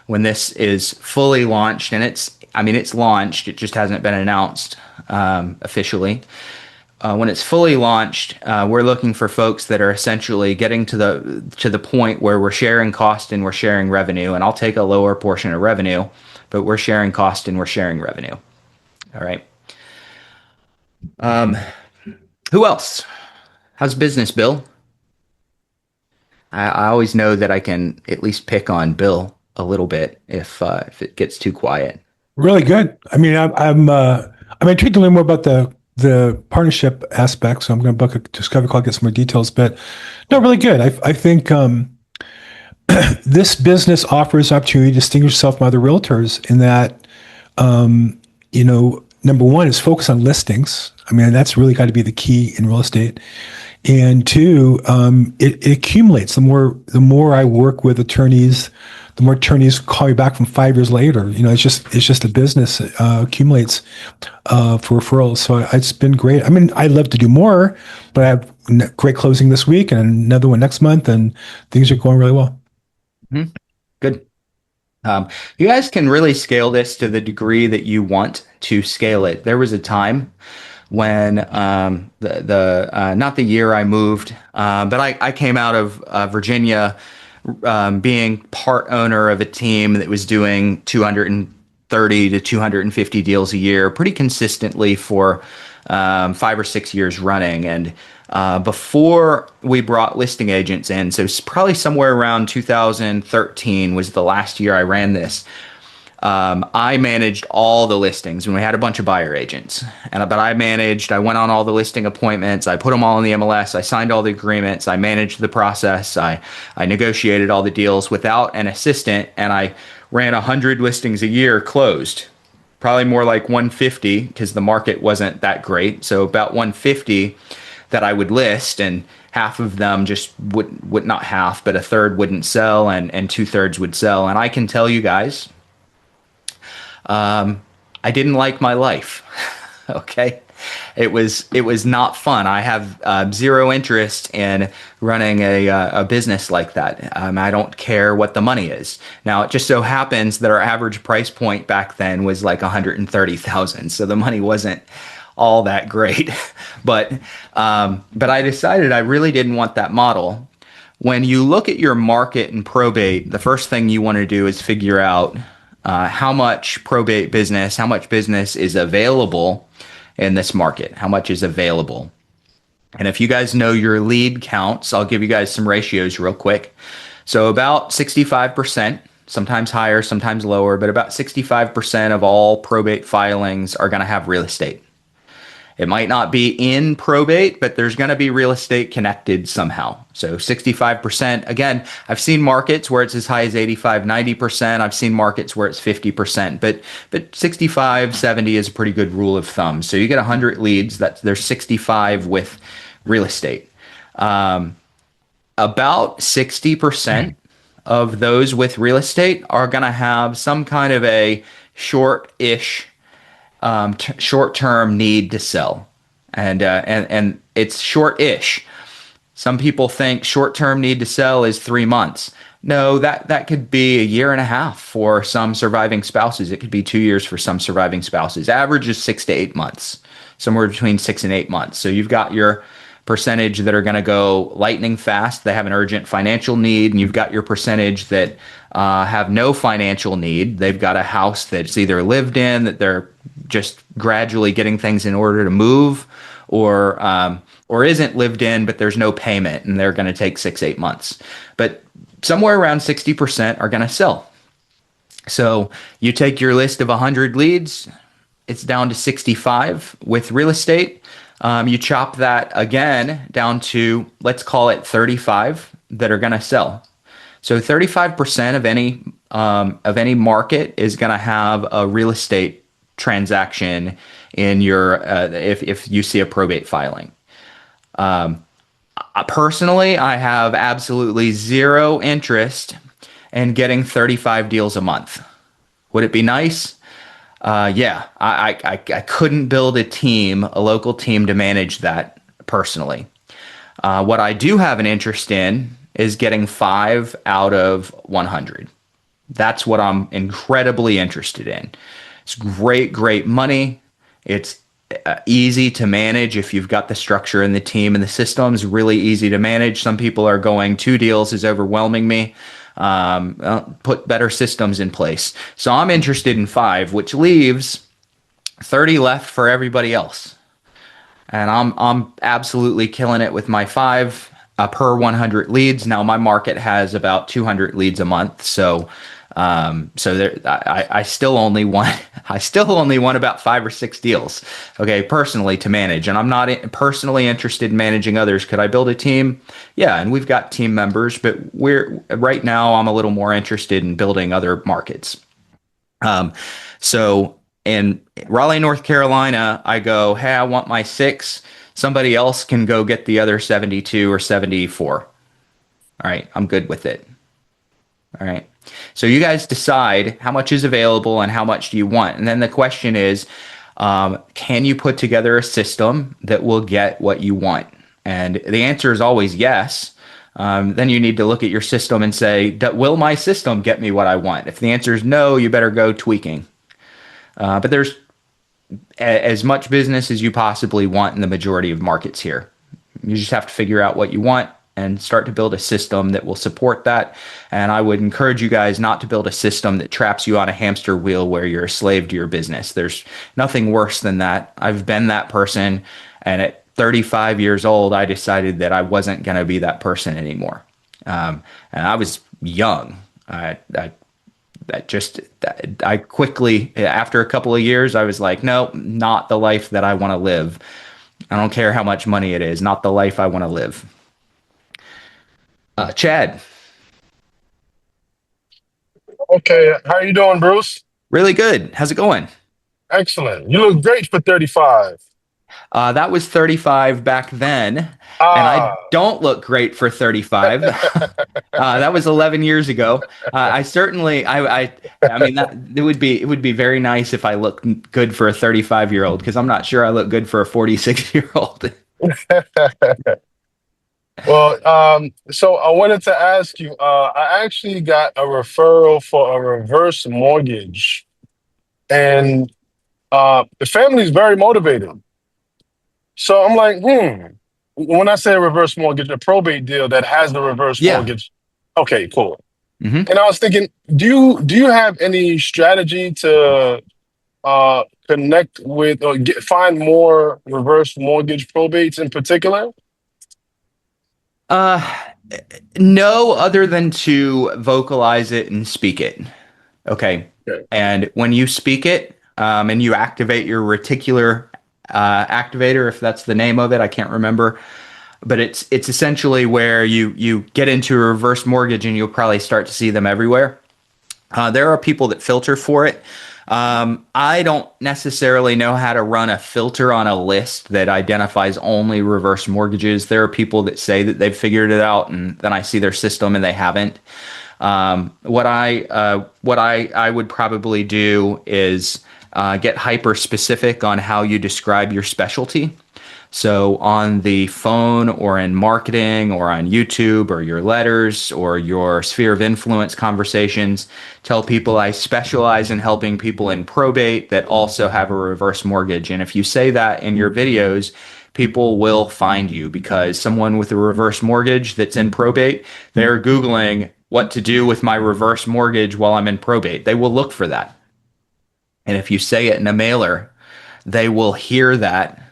Speaker 1: when this is fully launched, and it's launched, it just hasn't been announced officially. When it's fully launched, we're looking for folks that are essentially getting to the point where we're sharing cost and we're sharing revenue. And I'll take a lower portion of revenue, but we're sharing cost and we're sharing revenue. All right. Who else? How's business, Bill? I always know that I can at least pick on Bill a little bit if it gets too quiet.
Speaker 5: Really good. I mean, I'm intrigued to learn more about the partnership aspect. So I'm going to book a discovery call, get some more details. But no, really good. I think this business offers opportunity to distinguish yourself from other realtors in that, number one is focus on listings. I mean, that's really got to be the key in real estate. And two, it accumulates. The more I work with attorneys, the more attorneys call me back from 5 years later. It's just a business accumulates for referrals. So it's been great. I mean, I'd love to do more, but I have great closing this week and another one next month, and things are going really well.
Speaker 1: Mm-hmm. Good. You guys can really scale this to the degree that you want to scale it. There was a time when not the year I moved, but I came out of Virginia, being part owner of a team that was doing 230 to 250 deals a year pretty consistently for 5 or 6 years running. And before we brought listing agents in, so it's probably somewhere around 2013 was the last year I ran this. I managed all the listings when we had a bunch of buyer agents, but I went on all the listing appointments. I put them all in the MLS. I signed all the agreements. I managed the process. I negotiated all the deals without an assistant, and I ran 100 listings a year closed, probably more like 150 because the market wasn't that great. So about 150 that I would list, and half of them just would not half, but a third wouldn't sell, and 2/3 would sell. And I can tell you guys, I didn't like my life. Okay. It was not fun. I have zero interest in running a business like that. I don't care what the money is. Now, it just so happens that our average price point back then was like 130,000. So the money wasn't all that great, but I decided I really didn't want that model. When you look at your market and probate, the first thing you want to do is figure out how much business is available in this market, how much is available. And if you guys know your lead counts, I'll give you guys some ratios real quick. So about 65%, sometimes higher, sometimes lower, but about 65% of all probate filings are going to have real estate. It might not be in probate, but there's going to be real estate connected somehow. So 65%. Again, I've seen markets where it's as high as 85, 90%. I've seen markets where it's 50%, but 65, 70 is a pretty good rule of thumb. So you get 100 leads, there's 65 with real estate. About 60% of those with real estate are going to have some kind of a short-ish, short-term need to sell, and it's short-ish. Some people think short-term need to sell is 3 months. No, that could be a year and a half for some surviving spouses. It could be 2 years for some surviving spouses. Average is 6 to 8 months, somewhere between 6 and 8 months. So you've got your percentage that are going to go lightning fast. They have an urgent financial need, and you've got your percentage that have no financial need. They've got a house that's either lived in, that they're just gradually getting things in order to move, or isn't lived in, but there's no payment, and they're going to take 6, 8 months. But somewhere around 60% are going to sell. So you take your list of 100 leads, it's down to 65 with real estate. You chop that again down to, let's call it 35 that are going to sell. So 35% of any market is going to have a real estate transaction in your if you see a probate filing. Personally, I have absolutely zero interest in getting 35 deals a month. Would it be nice? Yeah, I couldn't build a local team to manage that personally. What I do have an interest in is getting 5 out of 100. That's what I'm incredibly interested in. It's great money. It's easy to manage if you've got the structure and the team and the systems. Really easy to manage. Some people are going 2 deals is overwhelming me. Put better systems in place. So I'm interested in 5, which leaves 30 left for everybody else. And I'm absolutely killing it with my 5 per 100 leads. Now my market has about 200 leads a month. So I still only want about 5 or 6 deals, okay, personally to manage. And I'm not personally interested in managing others. Could I build a team? Yeah, and we've got team members, but right now I'm a little more interested in building other markets. So in Raleigh, North Carolina, I go, hey, I want my 6. Somebody else can go get the other 72 or 74. All right, I'm good with it. All right. So you guys decide how much is available and how much do you want. And then the question is, can you put together a system that will get what you want? And the answer is always yes. Then you need to look at your system and say, will my system get me what I want? If the answer is no, you better go tweaking. But there's as much business as you possibly want in the majority of markets here. You just have to figure out what you want and start to build a system that will support that. And I would encourage you guys not to build a system that traps you on a hamster wheel where you're a slave to your business. There's nothing worse than that. I've been that person. And at 35 years old, I decided that I wasn't going to be that person anymore. And I was young. I quickly, after a couple of years, I was like, no, not the life that I want to live. I don't care how much money it is, not the life I want to live. Chad.
Speaker 6: Okay, how you doing, Bruce?
Speaker 1: Really good. How's it going?
Speaker 6: Excellent. You look great for 35.
Speaker 1: That was 35 back then, and I
Speaker 6: Ah,
Speaker 1: don't look great for 35. That was 11 years ago. I certainly, I mean, that it would be very nice if I looked good for a 35-year-old, because I'm not sure I look good for a 46-year-old.
Speaker 6: well, so I wanted to ask you, I actually got a referral for a reverse mortgage, and the family's very motivated. So I'm like, when I say a reverse mortgage, a probate deal that has the reverse
Speaker 1: Yeah.
Speaker 6: mortgage. Okay, cool.
Speaker 1: hmm
Speaker 6: And I was thinking, do you have any strategy to connect with or find more reverse mortgage probates in particular?
Speaker 1: Uh, no, other than to vocalize it and speak it. Okay.
Speaker 6: Okay.
Speaker 1: And when you speak it, and you activate your reticular activator, if that's the name of it. I can't remember, but it's essentially where you get into a reverse mortgage and you'll probably start to see them everywhere. There are people that filter for it. I don't necessarily know how to run a filter on a list that identifies only reverse mortgages. There are people that say that they've figured it out, and then I see their system and they haven't. What I would probably do is get hyper specific on how you describe your specialty. So on the phone or in marketing or on YouTube or your letters or your sphere of influence conversations, tell people I specialize in helping people in probate that also have a reverse mortgage. And if you say that in your videos, people will find you, because someone with a reverse mortgage that's in probate, they're Googling what to do with my reverse mortgage while I'm in probate. They will look for that. And if you say it in a mailer, they will hear that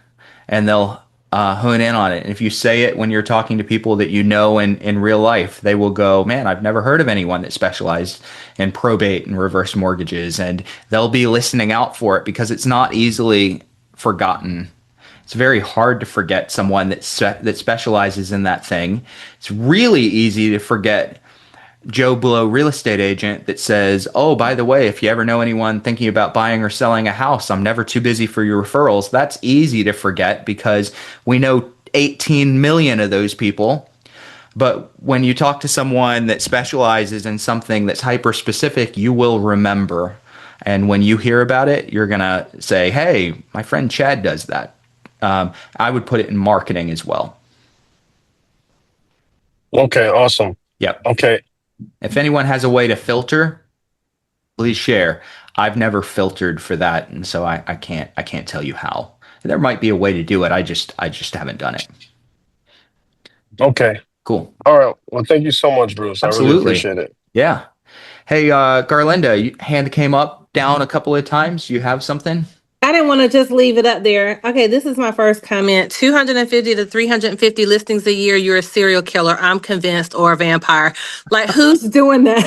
Speaker 1: and they'll hone in on it. And if you say it when you're talking to people that you know in real life, they will go, man, I've never heard of anyone that specialized in probate and reverse mortgages. And they'll be listening out for it because it's not easily forgotten. It's very hard to forget someone that specializes in that thing. It's really easy to forget Joe Blow real estate agent that says, oh, by the way, if you ever know anyone thinking about buying or selling a house, I'm never too busy for your referrals. That's easy to forget because we know 18 million of those people. But when you talk to someone that specializes in something that's hyper specific, you will remember. And when you hear about it, you're going to say, hey, my friend Chad does that. I would put it in marketing as well.
Speaker 6: Okay, awesome.
Speaker 1: Yep.
Speaker 6: Okay.
Speaker 1: If anyone has a way to filter, please share. I've never filtered for that, and so I can't tell you how. There might be a way to do it. I just haven't done it.
Speaker 6: Okay.
Speaker 1: Cool.
Speaker 6: All right. Well, thank you so much, Bruce. I really
Speaker 1: Absolutely.
Speaker 6: appreciate it.
Speaker 1: Yeah. Hey, Garlinda, hand came up, down a couple of times. You have something?
Speaker 7: I didn't want to just leave it up there. Okay, this is my first comment. 250 to 350 listings a year. You're a serial killer, I'm convinced, or a vampire. Like, who's doing that?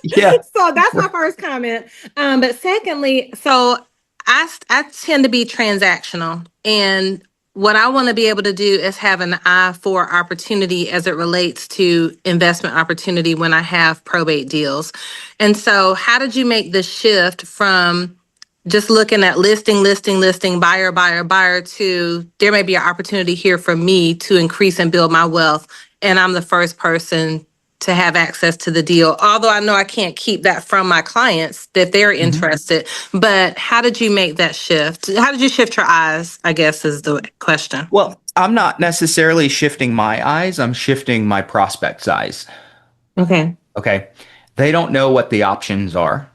Speaker 1: Yeah.
Speaker 7: So that's my first comment. But secondly, so I tend to be transactional. And what I want to be able to do is have an eye for opportunity as it relates to investment opportunity when I have probate deals. And so how did you make the shift from just looking at listing, buyer, to there may be an opportunity here for me to increase and build my wealth, and I'm the first person to have access to the deal. Although I know I can't keep that from my clients that they're interested, but how did you make that shift? How did you shift your eyes, I guess is the question.
Speaker 1: Well, I'm not necessarily shifting my eyes. I'm shifting my prospect's eyes.
Speaker 7: Okay.
Speaker 1: Okay. They don't know what the options are.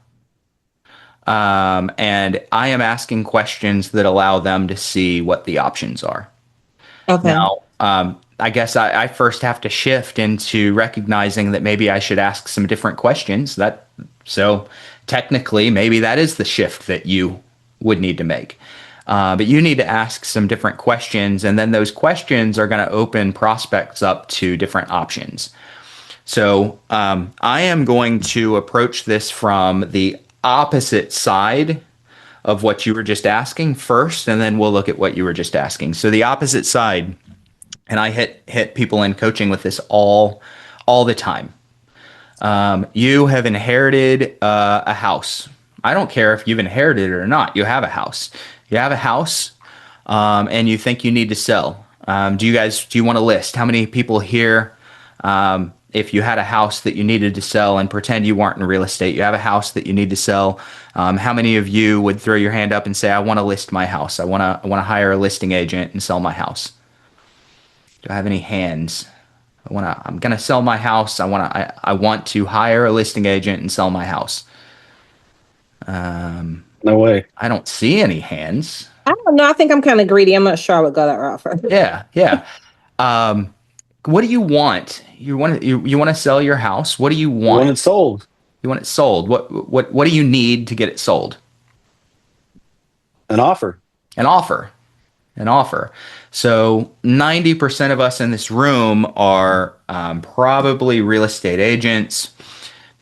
Speaker 1: And I am asking questions that allow them to see what the options are.
Speaker 7: Okay.
Speaker 1: Now, I guess I first have to shift into recognizing that maybe I should ask some different questions. So technically, maybe that is the shift that you would need to make. But you need to ask some different questions, and then those questions are going to open prospects up to different options. So I am going to approach this from the opposite side of what you were just asking first, and then we'll look at what you were just asking. So the opposite side, and I hit people in coaching with this all the time. You have inherited a house. I don't care if you've inherited it or not. You have a house. You have a house, and you think you need to sell. Do you want to list? How many people here? If you had a house that you needed to sell, and pretend you weren't in real estate, you have a house that you need to sell. How many of you would throw your hand up and say, I want to list my house. I want to hire a listing agent and sell my house. Do I have any hands? I'm going to sell my house. I want to hire a listing agent and sell my house.
Speaker 2: No way.
Speaker 1: I don't see any hands.
Speaker 7: I don't know. I think I'm kind of greedy. I'm not sure I would go that route first.
Speaker 1: Yeah. What do you want? You want to sell your house. What do you want?
Speaker 2: You want it sold.
Speaker 1: You want it sold. What do you need to get it sold?
Speaker 2: An offer.
Speaker 1: An offer. So 90% of us in this room are probably real estate agents,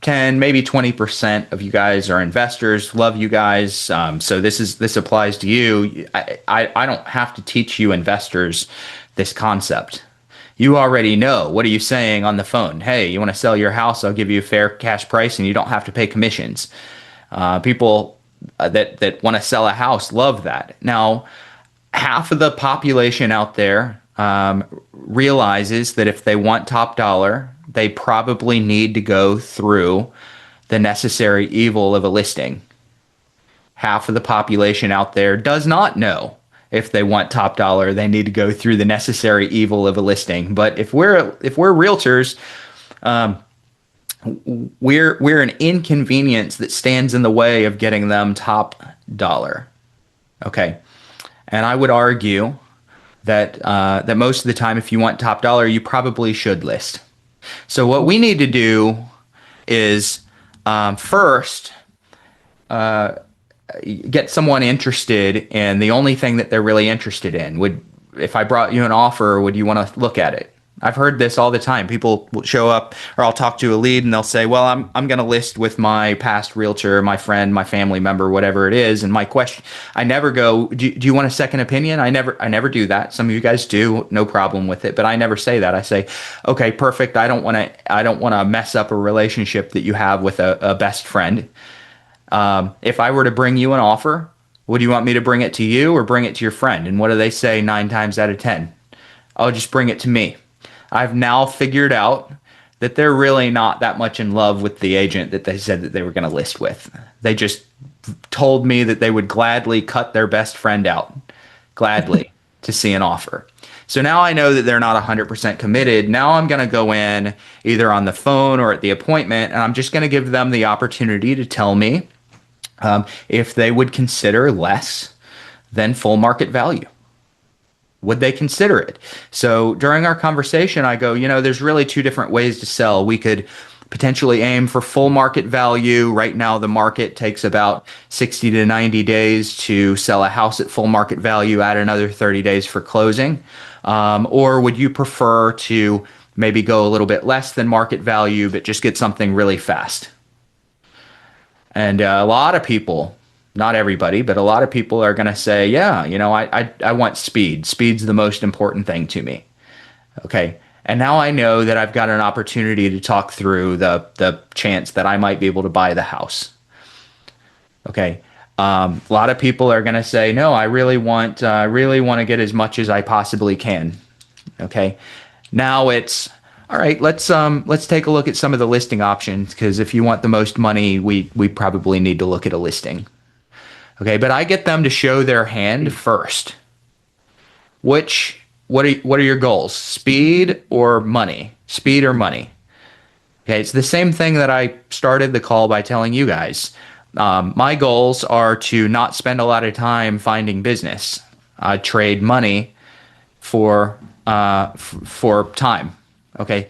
Speaker 1: 10, maybe 20% of you guys are investors. Love you guys. So this applies to you. I don't have to teach you investors this concept. You already know. What are you saying on the phone? Hey, you want to sell your house? I'll give you a fair cash price, and you don't have to pay commissions. People that want to sell a house love that. Now, half of the population out there realizes that if they want top dollar, they probably need to go through the necessary evil of a listing. Half of the population out there does not know if they want top dollar, they need to go through the necessary evil of a listing. But if we're realtors, we're an inconvenience that stands in the way of getting them top dollar. Okay. And I would argue that that most of the time, if you want top dollar, you probably should list. So what we need to do is first get someone interested in the only thing that they're really interested in. If I brought you an offer, would you want to look at it? I've heard this all the time. People will show up, or I'll talk to a lead and they'll say, well, I'm going to list with my past realtor, my friend, my family member, whatever it is. And my question, I never go, do you want a second opinion? I never do that. Some of you guys do, no problem with it, but I never say that. I say, okay, perfect. I don't want to mess up a relationship that you have with a best friend. If I were to bring you an offer, would you want me to bring it to you or bring it to your friend? And what do they say 9 times out of 10? I'll just bring it to me. I've now figured out that they're really not that much in love with the agent that they said that they were going to list with. They just told me that they would gladly cut their best friend out, gladly, to see an offer. So now I know that they're not 100% committed. Now I'm going to go in either on the phone or at the appointment, and I'm just going to give them the opportunity to tell me if they would consider less than full market value. Would they consider it? So during our conversation, I go, there's really 2 different ways to sell. We could potentially aim for full market value. Right now, the market takes about 60 to 90 days to sell a house at full market value, add another 30 days for closing. Or would you prefer to maybe go a little bit less than market value, but just get something really fast? And a lot of people, not everybody, but a lot of people are going to say, yeah, I want speed. Speed's the most important thing to me. Okay. And now I know that I've got an opportunity to talk through the chance that I might be able to buy the house. Okay. A lot of people are going to say, no, I really want to get as much as I possibly can. Okay. Now it's, all right, let's take a look at some of the listing options, because if you want the most money, we probably need to look at a listing. Okay, but I get them to show their hand first. What are your goals? Speed or money? Speed or money? Okay, it's the same thing that I started the call by telling you guys. My goals are to not spend a lot of time finding business. I trade money for time. Okay,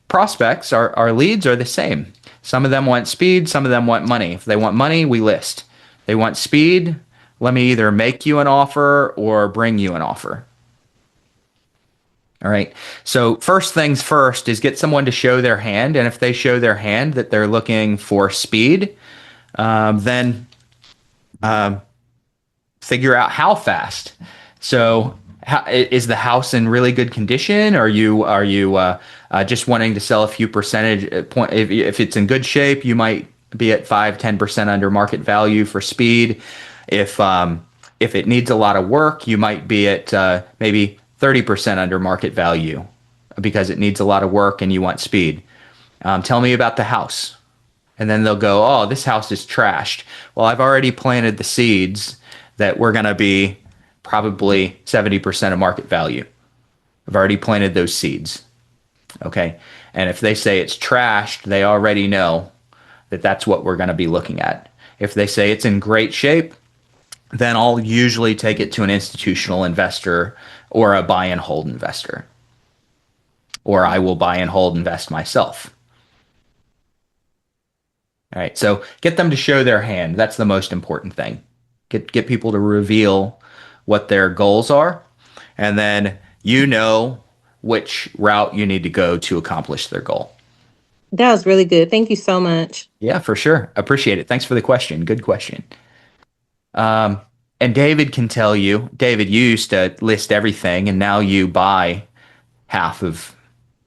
Speaker 1: prospects, our leads are the same. Some of them want speed, some of them want money. If they want money, we list. They want speed, let me either make you an offer or bring you an offer. All right. So first things first is get someone to show their hand. And if they show their hand that they're looking for speed, then figure out how fast. So is the house in really good condition? Are you just wanting to sell a few percentage point? If it's in good shape, you might be at 5-10% under market value for speed. If it needs a lot of work, you might be at maybe 30% under market value because it needs a lot of work and you want speed. Tell me about the house. And then they'll go, oh, this house is trashed. Well, I've already planted the seeds that we're going to be probably 70% of market value. I've already planted those seeds. Okay. And if they say it's trashed, they already know that that's what we're going to be looking at. If they say it's in great shape, then I'll usually take it to an institutional investor or a buy and hold investor. Or I will buy and hold invest myself. All right, so get them to show their hand. That's the most important thing. Get people to reveal what their goals are, and then you know which route you need to go to accomplish their goal.
Speaker 7: That was really good. Thank you so much.
Speaker 1: Yeah, for sure. Appreciate it. Thanks for the question. Good question. Um, and David can tell you, David, you used to list everything and now you buy half of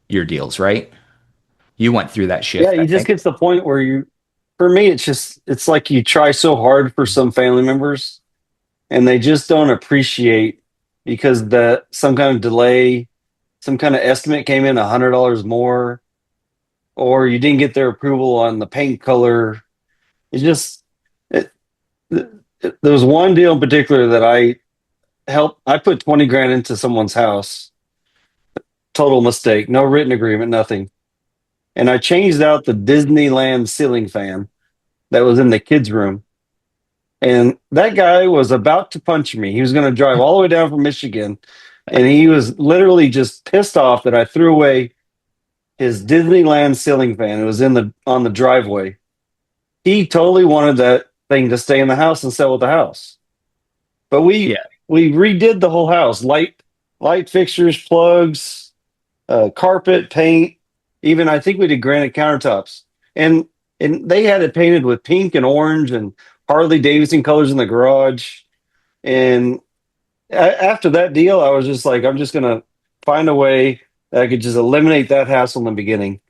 Speaker 1: your deals, right? You went through that
Speaker 2: Yeah,
Speaker 1: shift, I
Speaker 2: you just
Speaker 1: think.
Speaker 2: get to the point where for me, it's like you try so hard for some family members and they just don't appreciate because some kind of delay, some kind of estimate came in $100 more, or you didn't get their approval on the paint color. It just, it, there was one deal in particular that I put 20 grand into someone's house. Total mistake. No written agreement, nothing. And I changed out the Disneyland ceiling fan that was in the kids' room. And that guy was about to punch me. He was going to drive all the way down from Michigan. And he was literally just pissed off that I threw away his Disneyland ceiling fan. It was on the driveway. He totally wanted that thing to stay in the house and sell with the house. But
Speaker 1: Yeah.
Speaker 2: we redid the whole house. Light fixtures, plugs, carpet, paint. Even I think we did granite countertops. And they had it painted with pink and orange and Harley Davidson colors in the garage. And after that deal, I was just like, I'm just gonna find a way that I could just eliminate that hassle in the beginning.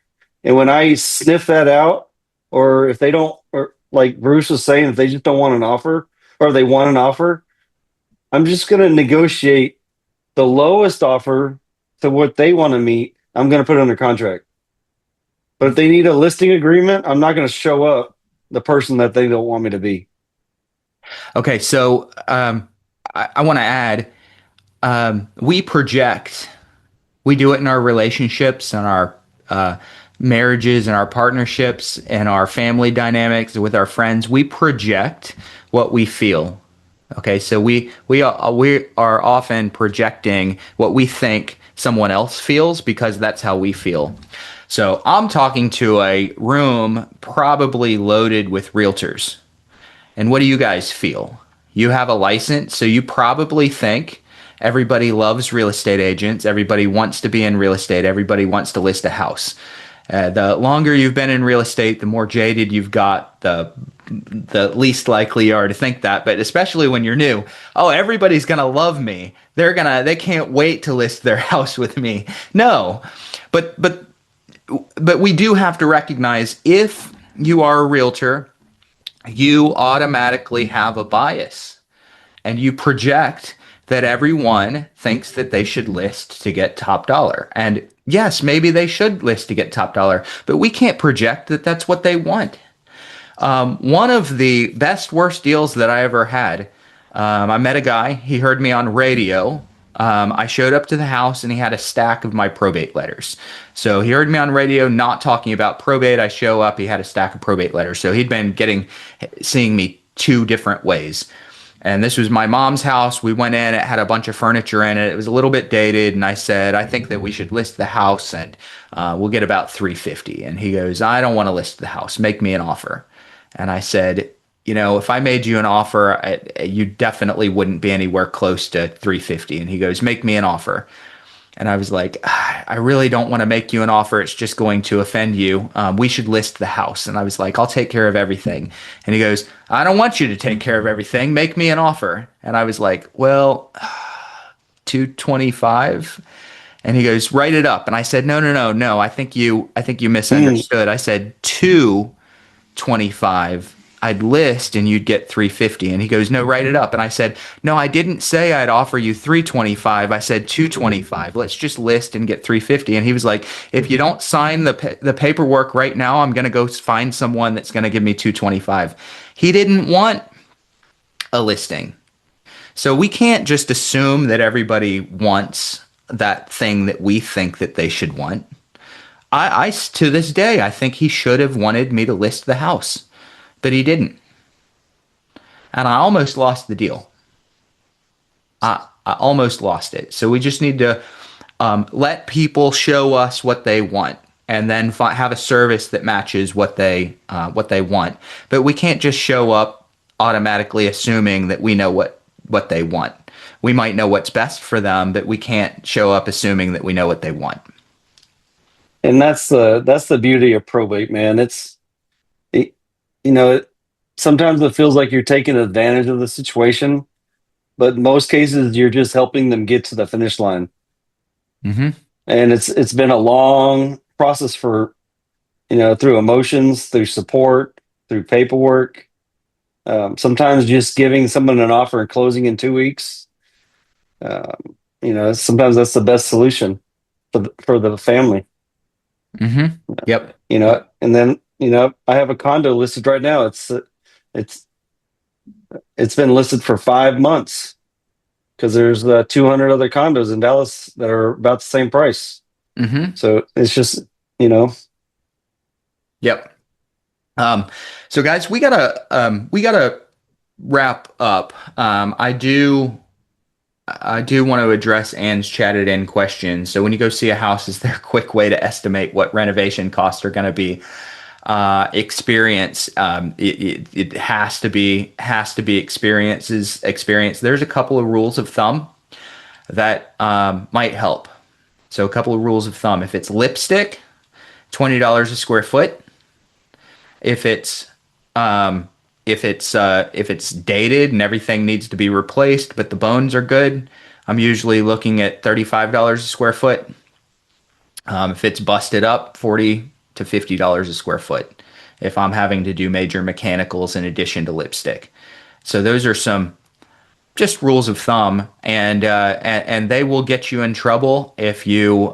Speaker 2: And when I sniff that out, or if they don't, or like Bruce was saying, if they just don't want an offer, or they want an offer, I'm just gonna negotiate the lowest offer to what they want to meet. I'm gonna put it under contract. But if they need a listing agreement, I'm not gonna show up the person that they don't want me to be.
Speaker 1: Okay, so I want to add, we project, we do it in our relationships and our marriages and our partnerships and our family dynamics with our friends. We project what we feel. Okay, so we are often projecting what we think someone else feels because that's how we feel. So I'm talking to a room probably loaded with realtors. And what do you guys feel? You have a license, so you probably think everybody loves real estate agents. Everybody wants to be in real estate. Everybody wants to list a house. The longer you've been in real estate, the more jaded you've got, the least likely you are to think that. But especially when you're new, oh, everybody's gonna love me. They can't wait to list their house with me. No, but we do have to recognize if you are a realtor, you automatically have a bias and you project that everyone thinks that they should list to get top dollar. And yes, maybe they should list to get top dollar, but we can't project that that's what they want. One of the best, worst deals that I ever had, I met a guy, he heard me on radio. I showed up to the house and he had a stack of my probate letters. So he heard me on radio not talking about probate. I show up, he had a stack of probate letters. So he'd been seeing me two different ways. And this was my mom's house. We went in, it had a bunch of furniture in it. It was a little bit dated. And I said, I think that we should list the house and we'll get about 350. And he goes, I don't want to list the house. Make me an offer. And I said, you know, if I made you an offer, you definitely wouldn't be anywhere close to 350. And he goes, make me an offer. And I was like, I really don't want to make you an offer. It's just going to offend you. We should list the house. And I was like, I'll take care of everything. And he goes, I don't want you to take care of everything. Make me an offer. And I was like, well, 225. And he goes, write it up. And I said, no. I think you misunderstood. I said 225. I'd list and you'd get 350. And he goes, no, write it up. And I said, no, I didn't say I'd offer you 325. I said 225. Let's just list and get 350. And he was like, if you don't sign the paperwork right now, I'm going to go find someone that's going to give me 225. He didn't want a listing. So we can't just assume that everybody wants that thing that we think that they should want. I to this day, I think he should have wanted me to list the house. But he didn't. And I almost lost the deal. I almost lost it. So we just need to let people show us what they want and then have a service that matches what they want. But we can't just show up automatically assuming that we know what they want. We might know what's best for them, but we can't show up assuming that we know what they want.
Speaker 2: And that's the beauty of probate, man. It, you know, it, sometimes it feels like you're taking advantage of the situation, but in most cases you're just helping them get to the finish line.
Speaker 1: Mm-hmm.
Speaker 2: And it's been a long process for, through emotions, through support, through paperwork. Sometimes just giving someone an offer and closing in 2 weeks. Sometimes that's the best solution for the family.
Speaker 1: Mm-hmm. Yep.
Speaker 2: And then I have a condo listed right now. It's it's been listed for 5 months because there's 200 other condos in Dallas that are about the same price.
Speaker 1: Mm-hmm.
Speaker 2: So it's just you know
Speaker 1: Yep. So guys, we gotta wrap up. I do want to address Ann's chatted in question. So when you go see a house, is there a quick way to estimate what renovation costs are going to be? Experience. It has to be experience. There's a couple of rules of thumb that might help. So a couple of rules of thumb. If it's lipstick, $20 a square foot. If it's if it's dated and everything needs to be replaced, but the bones are good, I'm usually looking at $35 a square foot. If it's busted up, $40 to $50 a square foot. If I'm having to do major mechanicals in addition to lipstick, so those are some just rules of thumb, and they will get you in trouble if you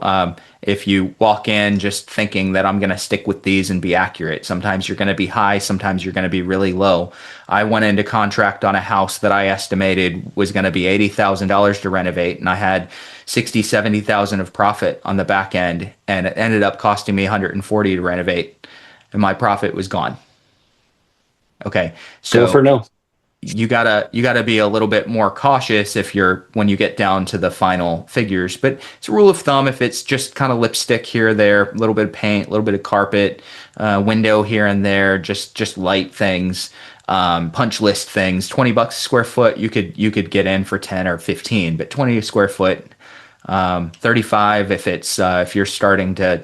Speaker 1: walk in just thinking that I'm going to stick with these and be accurate. Sometimes you're going to be high, sometimes you're going to be really low. I went into contract on a house that I estimated was going to be $80,000 to renovate, and I had 60, 70,000 of profit on the back end, and it ended up costing me 140 to renovate, and my profit was gone. Okay,
Speaker 2: go
Speaker 1: so
Speaker 2: for no.
Speaker 1: you gotta be a little bit more cautious when you get down to the final figures. But it's a rule of thumb. If it's just kind of lipstick here or there, a little bit of paint, a little bit of carpet, window here and there, just light things, punch list things, $20 a square foot, you could get in for 10 or 15, but 20 a square foot, 35 if you're starting to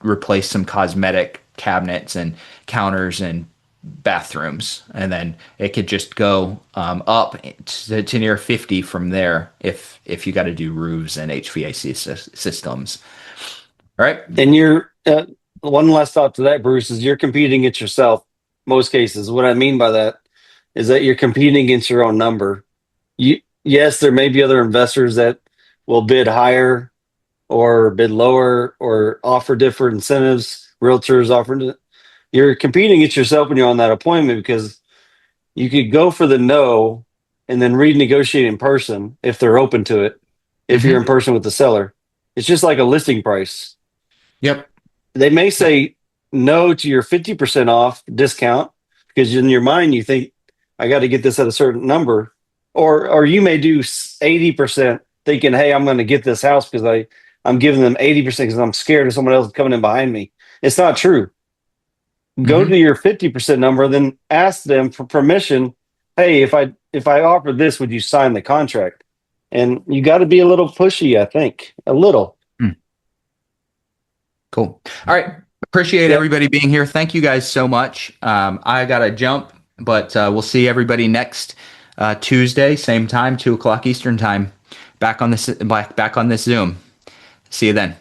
Speaker 1: replace some cosmetic cabinets and counters and bathrooms, and then it could just go up to near 50 from there if you got to do roofs and HVAC systems. All right.
Speaker 2: And you're one last thought to that, Bruce, is you're competing against yourself. Most cases, what I mean by that is that you're competing against your own number. Yes, there may be other investors that will bid higher or bid lower or offer different incentives. Realtors offer. You're competing against yourself when you're on that appointment because you could go for the no and then renegotiate in person if they're open to it. If you're in
Speaker 1: Mm-hmm.
Speaker 2: person with the seller, it's just like a listing price.
Speaker 1: Yep.
Speaker 2: They may say no to your 50% off discount because in your mind you think I got to get this at a certain number, or you may do 80% thinking, hey, I'm going to get this house because I'm giving them 80% because I'm scared of someone else coming in behind me. It's not true. Go
Speaker 1: Mm-hmm.
Speaker 2: to your 50% number, then ask them for permission. Hey, if I offer this, would you sign the contract? And you got to be a little pushy, I think, a little.
Speaker 1: Cool. All right. Appreciate
Speaker 2: Yeah.
Speaker 1: everybody being here. Thank you guys so much. I gotta jump, but we'll see everybody next Tuesday, same time, 2 o'clock Eastern time, back on this Zoom. See you then.